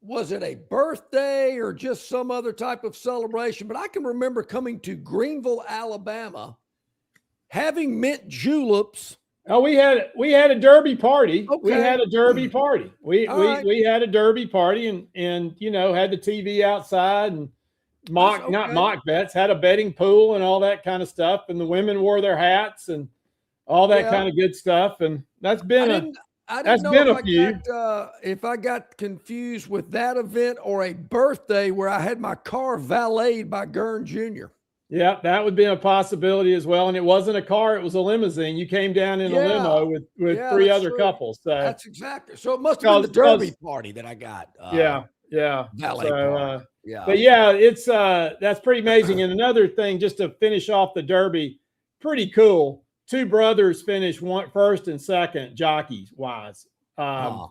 was it a birthday or just some other type of celebration? But I can remember coming to Greenville, Alabama, having mint juleps. Oh, we had a Derby party. Okay. We had a Derby party. We had a Derby party, and had the TV outside and not mock bets, had a betting pool and all that kind of stuff, and the women wore their hats and all that kind of good stuff. And that's been a few. If I got confused with that event or a birthday where I had my car valeted by Gurn Jr. Yeah, that would be a possibility as well. And it wasn't a car; it was a limousine. You came down in a limo with three other couples. So that's exactly. So it must have been the Derby party that I got. Valet party. But it's that's pretty amazing. And another thing, just to finish off the Derby, pretty cool. Two brothers finished first and second jockeys wise. That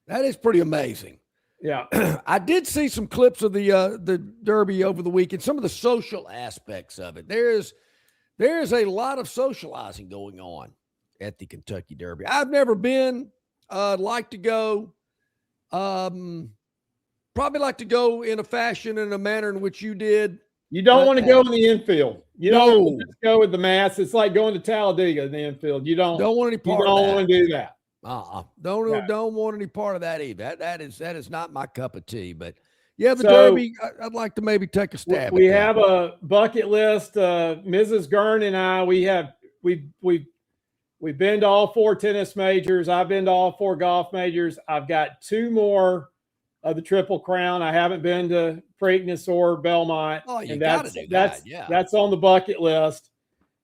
is pretty amazing. Yeah, I did see some clips of the Derby over the weekend. Some of the social aspects of it. There is a lot of socializing going on at the Kentucky Derby. I've never been. Like to go. Probably like to go in a fashion and a manner in which you did. You don't want to go in the infield. You don't want to go with the mass. It's like going to Talladega in the infield. You don't want any part of that. You don't want to do that. Don't want any part of that either. That is not my cup of tea. But the Derby, I'd like to maybe take a stab. We have a bucket list. Mrs. Gurn and I, we've been to all 4 tennis majors. I've been to all 4 golf majors. I've got 2 more of the Triple Crown. I haven't been to Preakness or Belmont. Oh, you got to do that. Yeah, that's on the bucket list.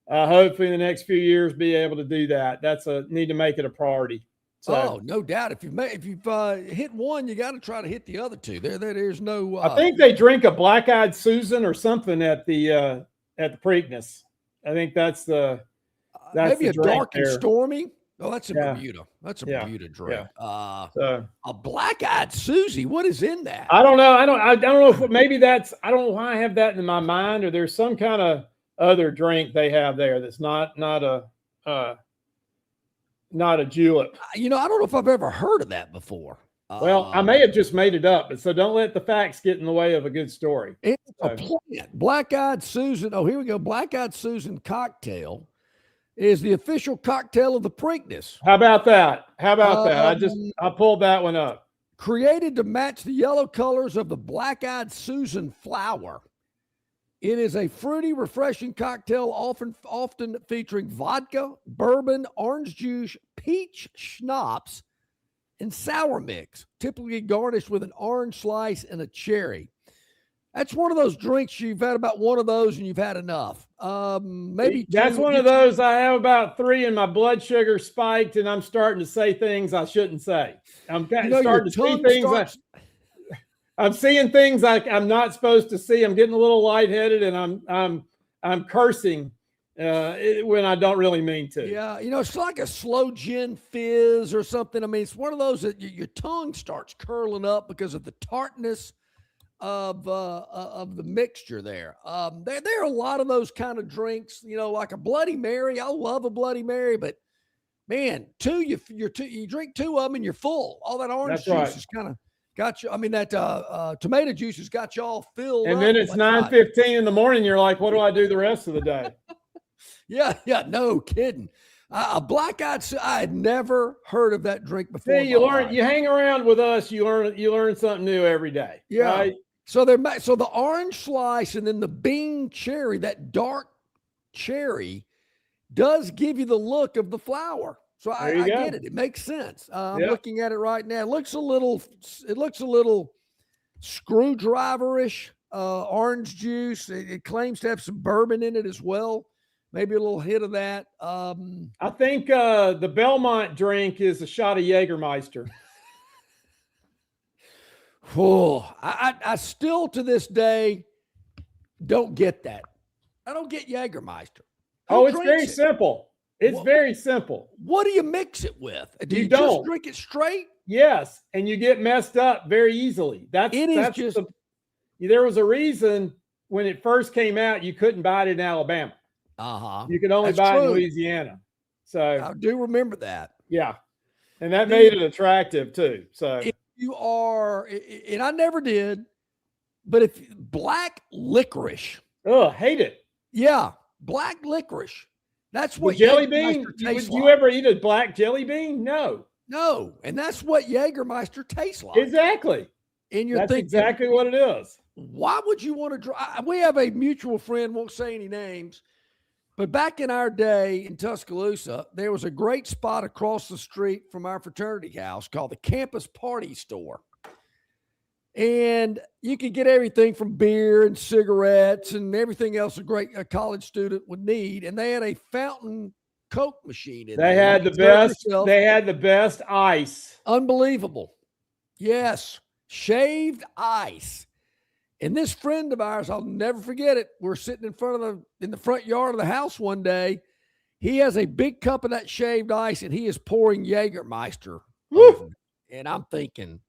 Hopefully in the next few years be able to do that. Need to make it a priority. So, no doubt. If you've hit one, you got to try to hit the other two. There's no. I think they drink a black-eyed Susan or something at the Preakness. I think that's maybe the a dark and stormy. Oh, that's in Yeah. Bermuda. That's a Bermuda drink. So, a black-eyed Susie. What is in that? I don't know. I don't know if maybe that's. I don't know why I have that in my mind, or there's some kind of other drink they have there that's not a julep. I don't know if I've ever heard of that before. Well, I may have just made it up, but so don't let the facts get in the way of a good story. It's a plant. Black-eyed Susan. Oh, here we go. Black-eyed Susan cocktail is the official cocktail of the Preakness. How about that? I pulled that one up. Created to match the yellow colors of the black-eyed Susan flower. It is a fruity, refreshing cocktail often featuring vodka, bourbon, orange juice, peach schnapps, and sour mix, typically garnished with an orange slice and a cherry. That's one of those drinks you've had about one of those and you've had enough. Maybe that's one of those I have about 3 and my blood sugar spiked and I'm starting to say things I shouldn't say. I'm starting to see things. I'm seeing things I'm not supposed to see. I'm getting a little lightheaded and I'm cursing when I don't really mean to. Yeah, it's like a slow gin fizz or something. I mean, it's one of those that your tongue starts curling up because of the tartness of the mixture there. There are a lot of those kind of drinks, like a Bloody Mary. I love a Bloody Mary, but man, you drink 2 of them and you're full. All that orange juice is kind of got you. I mean, that tomato juice has got you all filled. And then it's 9:15 in the morning. You're like, what do I do the rest of the day? Yeah, no kidding. A black-eyed. I had never heard of that drink before. See, you learn. You hang around with us. You learn something new every day. Yeah. Right? So the orange slice and then the bean cherry, that dark cherry, does give you the look of the flower. So I get it. It makes sense. I'm looking at it right now. It looks a little screwdriver-ish. Orange juice. It claims to have some bourbon in it as well. Maybe a little hit of that. I think the Belmont drink is a shot of Jägermeister. Oh, I still to this day don't get that. I don't get Jägermeister. It's very simple. It's very simple. What do you mix it with? Do you don't just drink it straight? Yes, and you get messed up very easily. There was a reason when it first came out you couldn't buy it in Alabama. You could only buy it in Louisiana. So I do remember that. Yeah, and that made it attractive too. So if you are, and I never did, but if black licorice, hate it. Yeah, black licorice. That's what jelly bean. Would you ever eat a black jelly bean? No, and that's what Jägermeister tastes like. Exactly. And you're that's thinking exactly what it is. Why would you want to drive? We have a mutual friend, won't say any names, but back in our day in Tuscaloosa, there was a great spot across the street from our fraternity house called the Campus Party Store. And you could get everything from beer and cigarettes and everything else a college student would need. And they had a fountain Coke machine in there. They had the best. They had the best ice. Unbelievable. Yes, shaved ice. And this friend of ours, I'll never forget it. We're sitting in the front yard of the house one day. He has a big cup of that shaved ice, and he is pouring Jägermeister over it. And I'm thinking,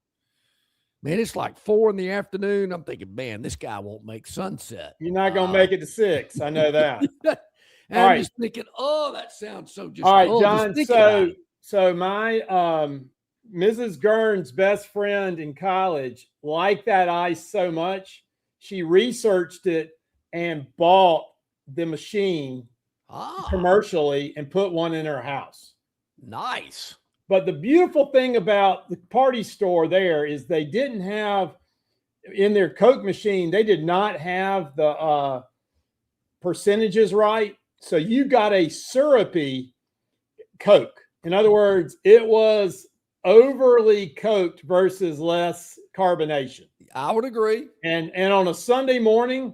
man, it's like 4 PM. I'm thinking, man, this guy won't make sunset. You're not going to make it to 6. I know that. And I'm just thinking, that sounds so just. All right, John. So my Mrs. Gern's best friend in college liked that ice so much, she researched it and bought the machine commercially and put one in her house. Nice. But the beautiful thing about the party store there is they didn't have in their Coke machine, they did not have the percentages right. So you got a syrupy Coke. In other words, it was overly coked versus less carbonation. I would agree. And on a Sunday morning,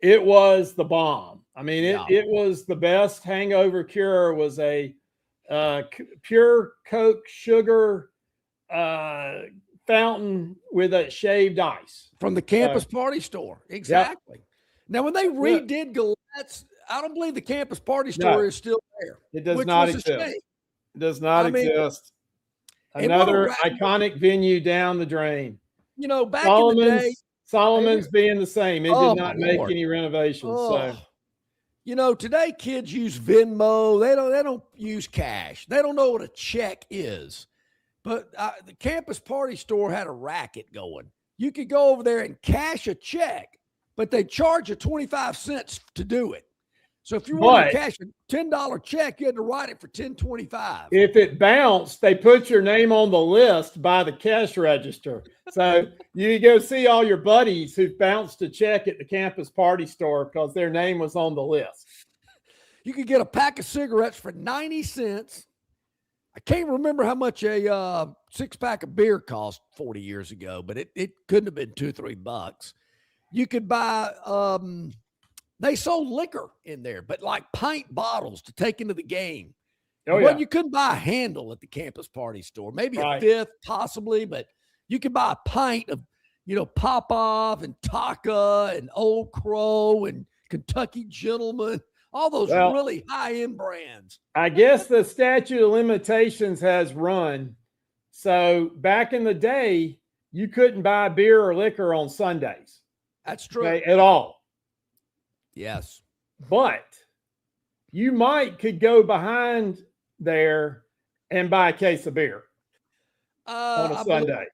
it was the bomb. I mean, it was the best hangover cure. Was a pure Coke sugar fountain with a shaved ice from the campus party store. Exactly. Yep. Now, when they redid Galette's, I don't believe the campus party store is still there. It does not exist. It does not exist. Another iconic venue down the drain. You know, back in the day, Solomon's being the same. It did not make any renovations. So, you know, today kids use Venmo. They don't use cash. They don't know what a check is. But the campus party store had a racket going. You could go over there and cash a check, but they charge you 25 cents to do it. So if you want to cash a $10 check, you had to write it for $10.25. If it bounced, they put your name on the list by the cash register. So you go see all your buddies who bounced a check at the campus party store because their name was on the list. You could get a pack of cigarettes for 90 cents. I can't remember how much a 6-pack of beer cost 40 years ago, but it couldn't have been $2-3. You could buy they sold liquor in there, but like pint bottles to take into the game. You couldn't buy a handle at the campus party store, maybe a fifth possibly, but you could buy a pint of, Popov and Taka and Old Crow and Kentucky Gentleman. All those really high-end brands. I guess the statute of limitations has run. So back in the day, you couldn't buy beer or liquor on Sundays. That's true. At all. Yes. But you could go behind there and buy a case of beer on a Sunday.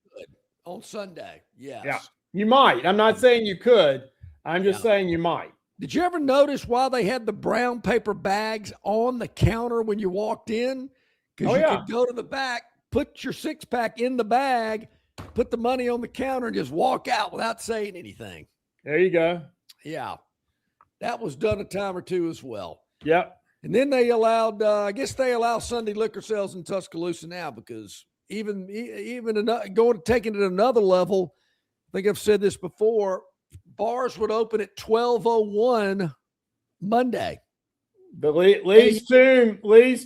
On Sunday, yes. Yeah, you might. I'm not saying you could. I'm just saying you might. Did you ever notice why they had the brown paper bags on the counter when you walked in? Because you could go to the back, put your 6-pack in the bag, put the money on the counter, and just walk out without saying anything. There you go. Yeah. That was done a time or two as well. Yep. And then they allowed, I guess they allow Sunday liquor sales in Tuscaloosa now because even taking it another level, I think I've said this before, bars would open at 12:01 Monday. The Lee's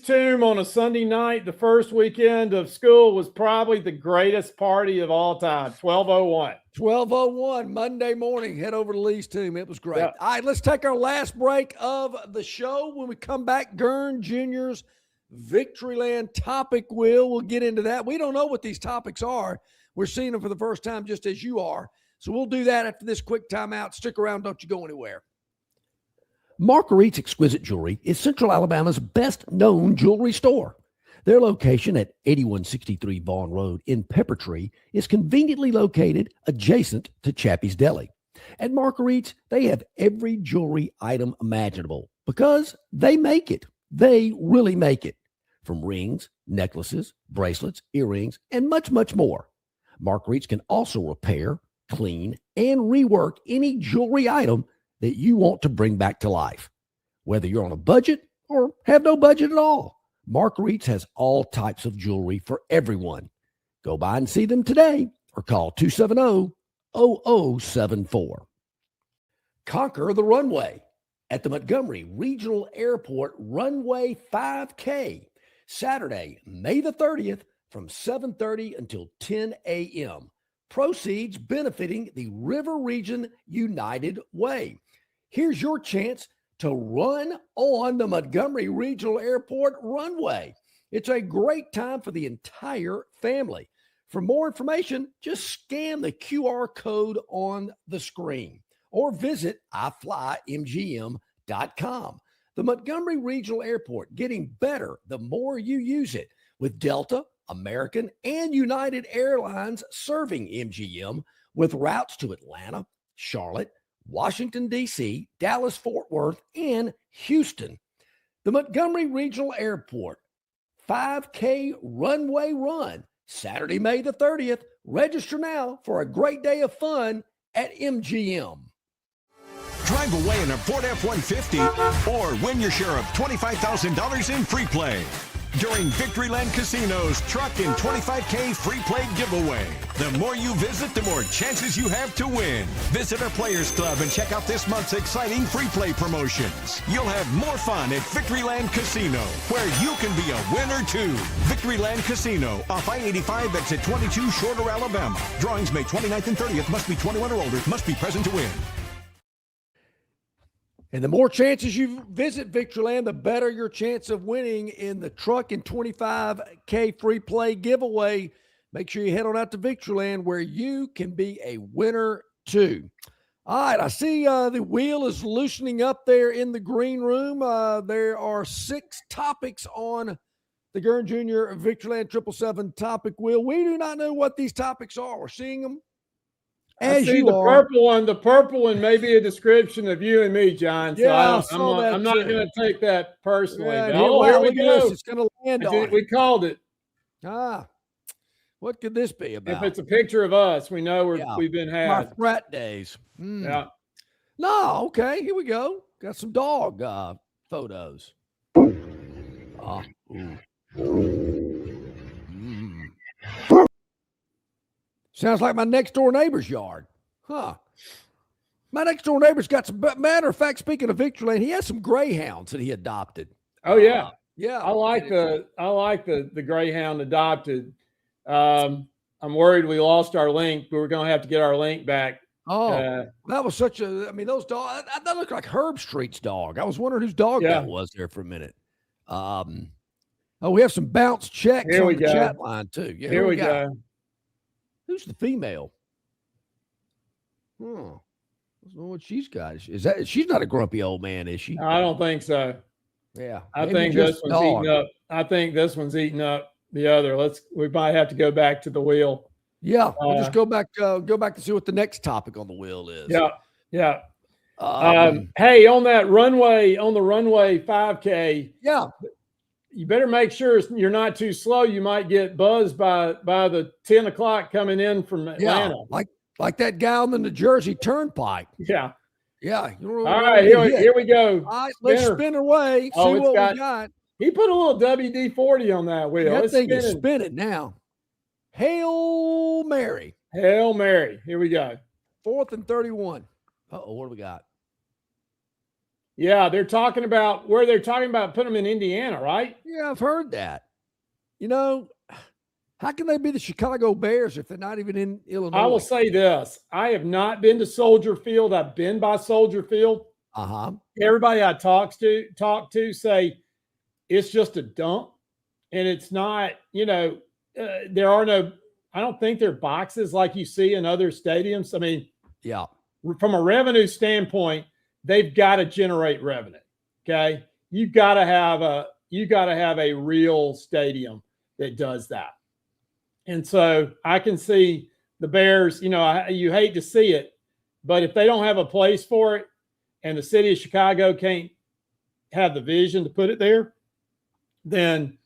Tomb on a Sunday night, the first weekend of school, was probably the greatest party of all time. 12:01. 12:01 Monday morning. Head over to Lee's Tomb. It was great. Yeah. All right, let's take our last break of the show. When we come back, Gurn Jr.'s Victoryland topic wheel. We'll get into that. We don't know what these topics are. We're seeing them for the first time just as you are. So we'll do that after this quick timeout. Stick around. Don't you go anywhere. Marguerite's Exquisite Jewelry is Central Alabama's best-known jewelry store. Their location at 8163 Vaughn Road in Peppertree is conveniently located adjacent to Chappie's Deli. At Marguerite's, they have every jewelry item imaginable because they make it. They really make it. From rings, necklaces, bracelets, earrings, and much, much more. Marguerite's can also repair, clean, and rework any jewelry item that you want to bring back to life. Whether you're on a budget or have no budget at all, Marguerite's has all types of jewelry for everyone. Go by and see them today or call 270-0074. Conquer the runway at the Montgomery Regional Airport Runway 5K, Saturday, May the 30th from 7:30 until 10 a.m. Proceeds benefiting the River Region United Way. Here's your chance to run on the Montgomery Regional Airport runway. It's a great time for the entire family. For more information, just scan the QR code on the screen or visit iflymgm.com. The Montgomery Regional Airport, getting better the more you use it, with Delta, American, and United Airlines serving MGM with routes to Atlanta, Charlotte, Washington, D.C., Dallas, Fort Worth, and Houston. The Montgomery Regional Airport 5K Runway Run, Saturday, May the 30th. Register now for a great day of fun at MGM. Drive away in a Ford F-150 or win your share of $25,000 in free play during Victoryland Casino's Truck and 25K free play giveaway. The more you visit, the more chances you have to win. Visit our Players Club and check out this month's exciting free play promotions. You'll have more fun at Victoryland Casino, where you can be a winner too. Victoryland Casino, off I-85 exit 22, Shorter, Alabama. Drawings May 29th and 30th. Must be 21 or older. Must be present to win. And the more chances you visit Victoryland, the better your chance of winning in the Truck and 25K free play giveaway. Make sure you head on out to Victoryland, where you can be a winner too. All right, I see the wheel is loosening up there in the green room. There are 6 topics on the Gurn Jr. Victoryland 777 topic wheel. We do not know what these topics are. We're seeing them as I see you the are. purple one. The purple one may be a description of you and me, John. So Yeah, I'm not going to take that personally. Yeah, but, here we go. It's going to land on it. We called it. What could this be about? If it's a picture of us, we know we've been had. My frat days. Yeah. No, okay, here we go. Got some dog photos. Sounds like my next door neighbor's yard. Huh. My next door neighbor's got some, matter of fact, speaking of Victoryland, he has some greyhounds that he adopted. Oh yeah. Yeah. I like the greyhound adopted. I'm worried we lost our link, but we're going to have to get our link back. That was such a, I mean, those dogs, that looked like Herb Street's dog. I was wondering whose dog that was there for a minute. We have some bounce checks on the chat line too. Yeah, here we go. Who's the female? I don't know what she's got. She's not a grumpy old man, is she? I don't think so. Yeah. I think this one's eating up. I think this one's eating up the other. We might have to go back to the wheel. Yeah, we'll just go back to see what the next topic on the wheel is. Yeah. Hey, on the runway 5K. Yeah. You better make sure you're not too slow. You might get buzzed by the 10 o'clock coming in from Atlanta. Yeah, like that guy on the New Jersey Turnpike. Yeah. Yeah. All right, here we go. All right, let's spin away. See what we got. He put a little WD-40 on that wheel. That thing is spinning now. Hail Mary. Hail Mary. Here we go. 4th and 31. Uh-oh, what do we got? Yeah, they're talking about putting them in Indiana, right? Yeah, I've heard that. You know, how can they be the Chicago Bears if they're not even in Illinois? I will say this. I have not been to Soldier Field. I've been by Soldier Field. Everybody I talk to say it's just a dump. And it's not, there are no, I don't think there are boxes like you see in other stadiums. I mean, yeah, from a revenue standpoint, they've got to generate revenue. Okay. You got to have a real stadium that does that. And so I can see the Bears, you hate to see it, but if they don't have a place for it and the city of Chicago can't have the vision to put it there, then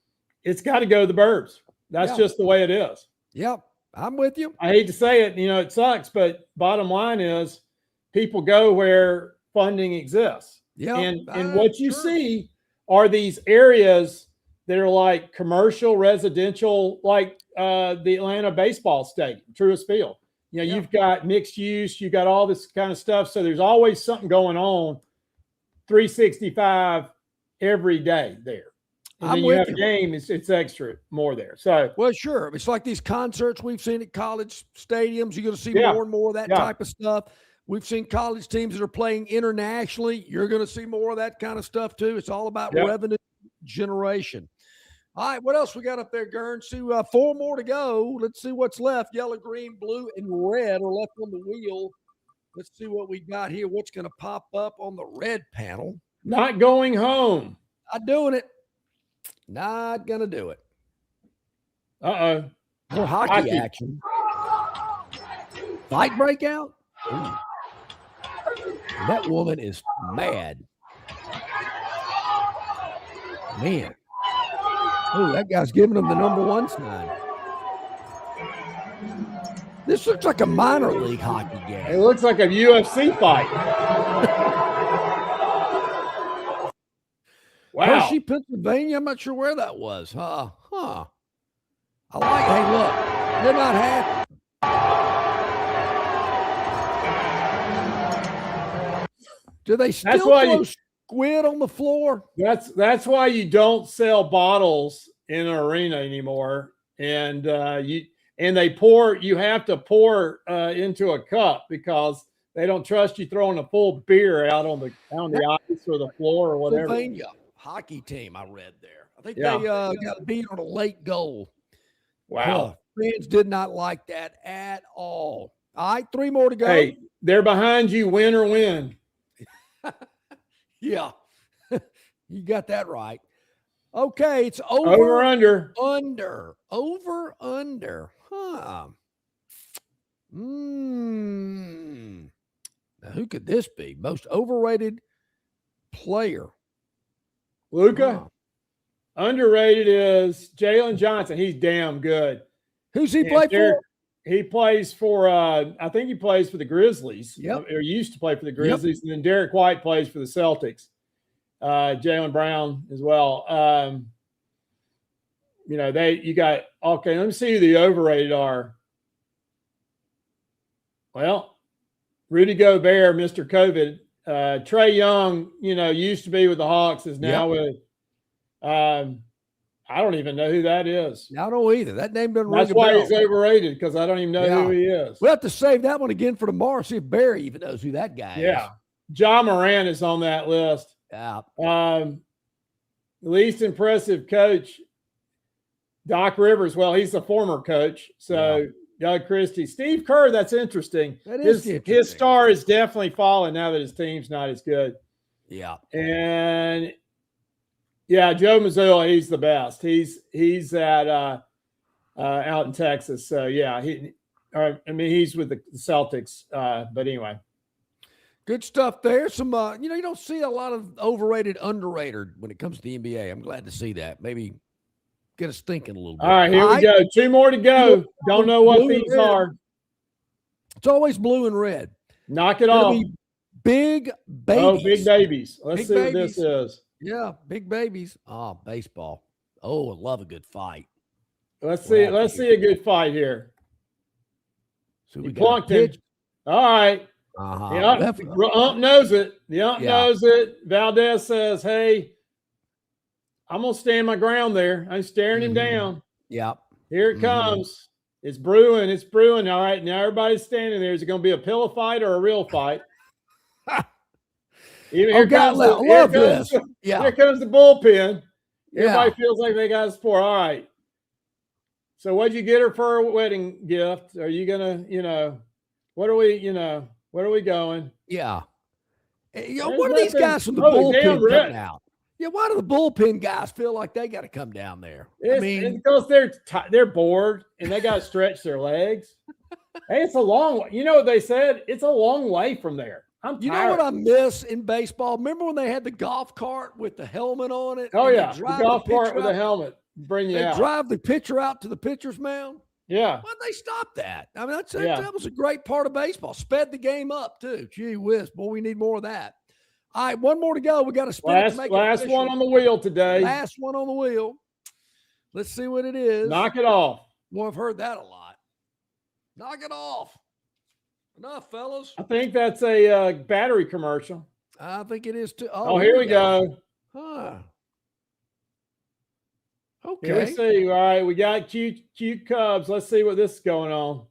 it's got to go to the Burbs. That's just the way it is. Yep. I'm with you. I hate to say it, it sucks, but bottom line is people go where funding exists. Yeah. And what you see are these areas that are like commercial, residential, like the Atlanta baseball stadium, Truist Field. You've got mixed use, you've got all this kind of stuff. So there's always something going on 365 every day there. And then you have a game, it's extra more there. So, well, sure. It's like these concerts we've seen at college stadiums. You're going to see more and more of that type of stuff. We've seen college teams that are playing internationally. You're going to see more of that kind of stuff too. It's all about revenue generation. All right, what else we got up there, Gurn? See, 4 more to go. Let's see what's left. Yellow, green, blue, and red are left on the wheel. Let's see what we got here. What's going to pop up on the red panel? Not going home. Not doing it. Not going to do it. Uh-oh. More hockey action. Fight breakout? Ooh. That woman is mad. Man. Oh, that guy's giving him the #1 sign. This looks like a minor league hockey game. It looks like a UFC fight. Wow. Hershey, Pennsylvania. I'm not sure where that was. I like, hey, look, they're not happy. Do they still throw squid on the floor? That's why you don't sell bottles in an arena anymore. And you have to pour into a cup because they don't trust you throwing a full beer out on the ice or the floor or whatever. Pennsylvania hockey team, I read there. I think they got beat on a late goal. Wow. Fans did not like that at all. All right, 3 more to go. Hey, they're behind you, win or win. Yeah. You got that right. Okay, it's over. Over under. Over under. Huh. Now, who could this be? Most overrated player. Luka. Huh. Underrated is Jalen Johnson. He's damn good. Who's he play for? He plays for, I think he plays for the Grizzlies. Yep. Or used to play for the Grizzlies. Yep. And then Derek White plays for the Celtics. Jaylen Brown as well. Okay, let me see who the overrated are. Well, Rudy Gobert, Mr. COVID. Trae Young, used to be with the Hawks, is now with I don't even know who that is. I don't either. That name doesn't ring a bell. That's why he's overrated, because I don't even know who he is. We'll have to save that one again for tomorrow, see if Barry even knows who that guy is. Yeah. John Moran is on that list. Yeah. Least impressive coach, Doc Rivers. Well, he's a former coach. So Doug Christie. Steve Kerr, that's interesting. That is his star is definitely falling now that his team's not as good. Yeah. And Joe Mazzulla, he's the best. He's at out in Texas. So he's with the Celtics. But anyway. Good stuff there. Some you don't see a lot of overrated, underrated when it comes to the NBA. I'm glad to see that. Maybe get us thinking a little bit. All right, here we go. 2 more to go. Don't know what these are. It's always blue and red. Knock it off. Big babies. Oh, big babies. Let's see what this is. Yeah, big babies. Oh, baseball. Oh, I love a good fight. Let's see a good fight here. So we plunked it. All right. Uh-huh. The ump knows it. The ump knows it. Valdez says, hey, I'm going to stand my ground there. I'm staring him down. Yep. Here it comes. It's brewing. It's brewing. All right. Now everybody's standing there. Is it going to be a pillow fight or a real fight? Here comes the bullpen. Everybody feels like they got a sport. All right. So what'd you get her for a wedding gift? Are you going to, where are we going? Yeah. What are these guys from the bullpen coming out? Yeah, why do the bullpen guys feel like they got to come down there? It's because they're bored and they got to stretch their legs. Hey, it's a long way. You know what they said? It's a long way from there. I'm tired. You know what I miss in baseball? Remember when they had the golf cart with the helmet on it? Oh, yeah. The golf cart with a helmet. They drive the pitcher out to the pitcher's mound? Yeah. Why'd they stop that? I mean, that was a great part of baseball. Sped the game up, too. Gee whiz. Boy, we need more of that. All right, 1 more to go. We got to spin it to make last one on the wheel today. Last one on the wheel. Let's see what it is. Knock it off. Well, I've heard that a lot. Knock it off. Enough, fellas. I think that's a battery commercial. I think it is too. Oh, here we go. Huh. Okay. Here we see. All right, we got cute Cubs. Let's see what this is going on.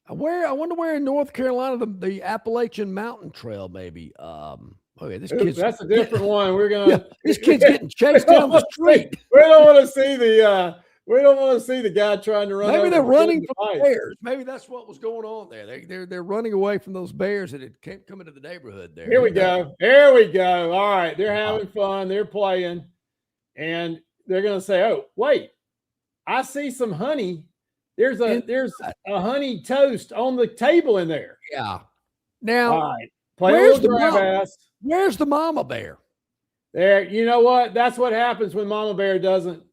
I wonder where in North Carolina the Appalachian Mountain Trail maybe. Okay, that's a different one. We're gonna. This kid's getting chased down the street. We don't want to see the. We don't want to see the guy trying to run. Maybe they're running from the bears. Maybe that's what was going on there. They're running away from those bears that had come into the neighborhood there. Here we go. Here we go. All right, they're having fun. They're playing, and they're gonna say, "Oh, wait, I see some honey. There's a honey toast on the table in there." Yeah. Now, all right, where's the mama bear? There. You know what? That's what happens when mama bear doesn't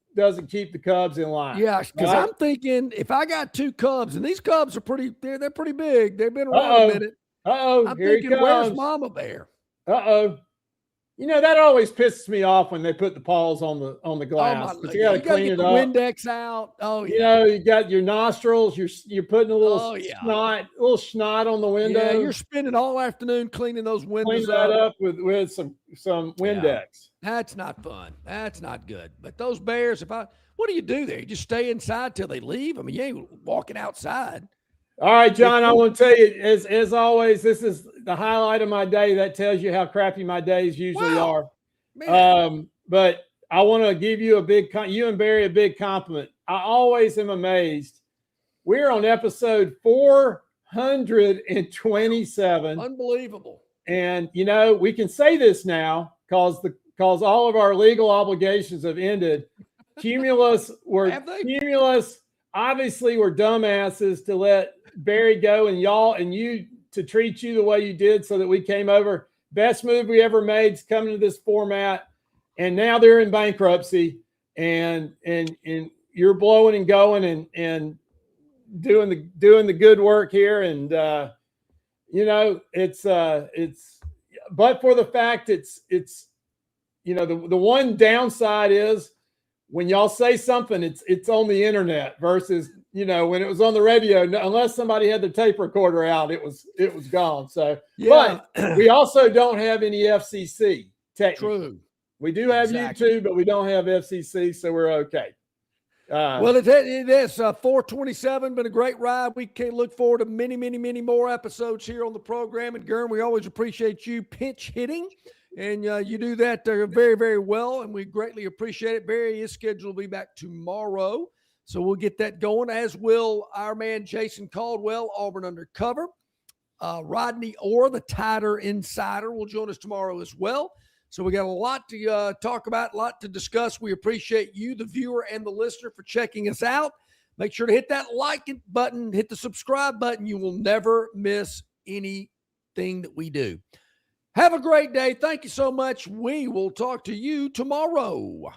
keep the Cubs in line. Yeah, because I'm thinking if I got 2 Cubs, and these Cubs are they're pretty big. They've been around a minute. I'm thinking, where's Mama Bear? You know, that always pisses me off when they put the paws on the glass. Oh, but you got to clean get it the up. Windex out. Oh, yeah. You know, you got your nostrils. You're putting a little snot on the window. Yeah, you're spending all afternoon cleaning those windows Clean that up with some Windex. Yeah. That's not fun. That's not good. But those bears, what do you do there? You just stay inside till they leave? I mean, you ain't walking outside. All right, John, I want to tell you, as always, this is the highlight of my day. That tells you how crappy my days usually are. But I want to give you you and Barry a big compliment. I always am amazed. We're on episode 427. Unbelievable. And, you know, we can say this now because all of our legal obligations have ended. Cumulus, obviously we're dumbasses to let Barry go and you to treat you the way you did so that we came over. Best move we ever made is coming to this format. And now they're in bankruptcy and you're blowing and going and doing the good work here. And you know, it's but for the fact it's you know, the one downside is when y'all say something, it's on the internet versus, you know, when it was on the radio, unless somebody had the tape recorder out, it was gone. So, yeah. But we also don't have any FCC. Technically. True. We do have YouTube, but we don't have FCC, so we're okay. Well, it is 427. Been a great ride. We can look forward to many, many, many more episodes here on the program. And Gurn, we always appreciate you pinch hitting. And you do that very, very well, and we greatly appreciate it. Barry is scheduled to be back tomorrow, so we'll get that going, as will our man Jason Caldwell, Auburn Undercover. Rodney Orr, the Tider Insider, will join us tomorrow as well. So we got a lot to talk about, a lot to discuss. We appreciate you, the viewer and the listener, for checking us out. Make sure to hit that like button, hit the subscribe button. You will never miss anything that we do. Have a great day. Thank you so much. We will talk to you tomorrow.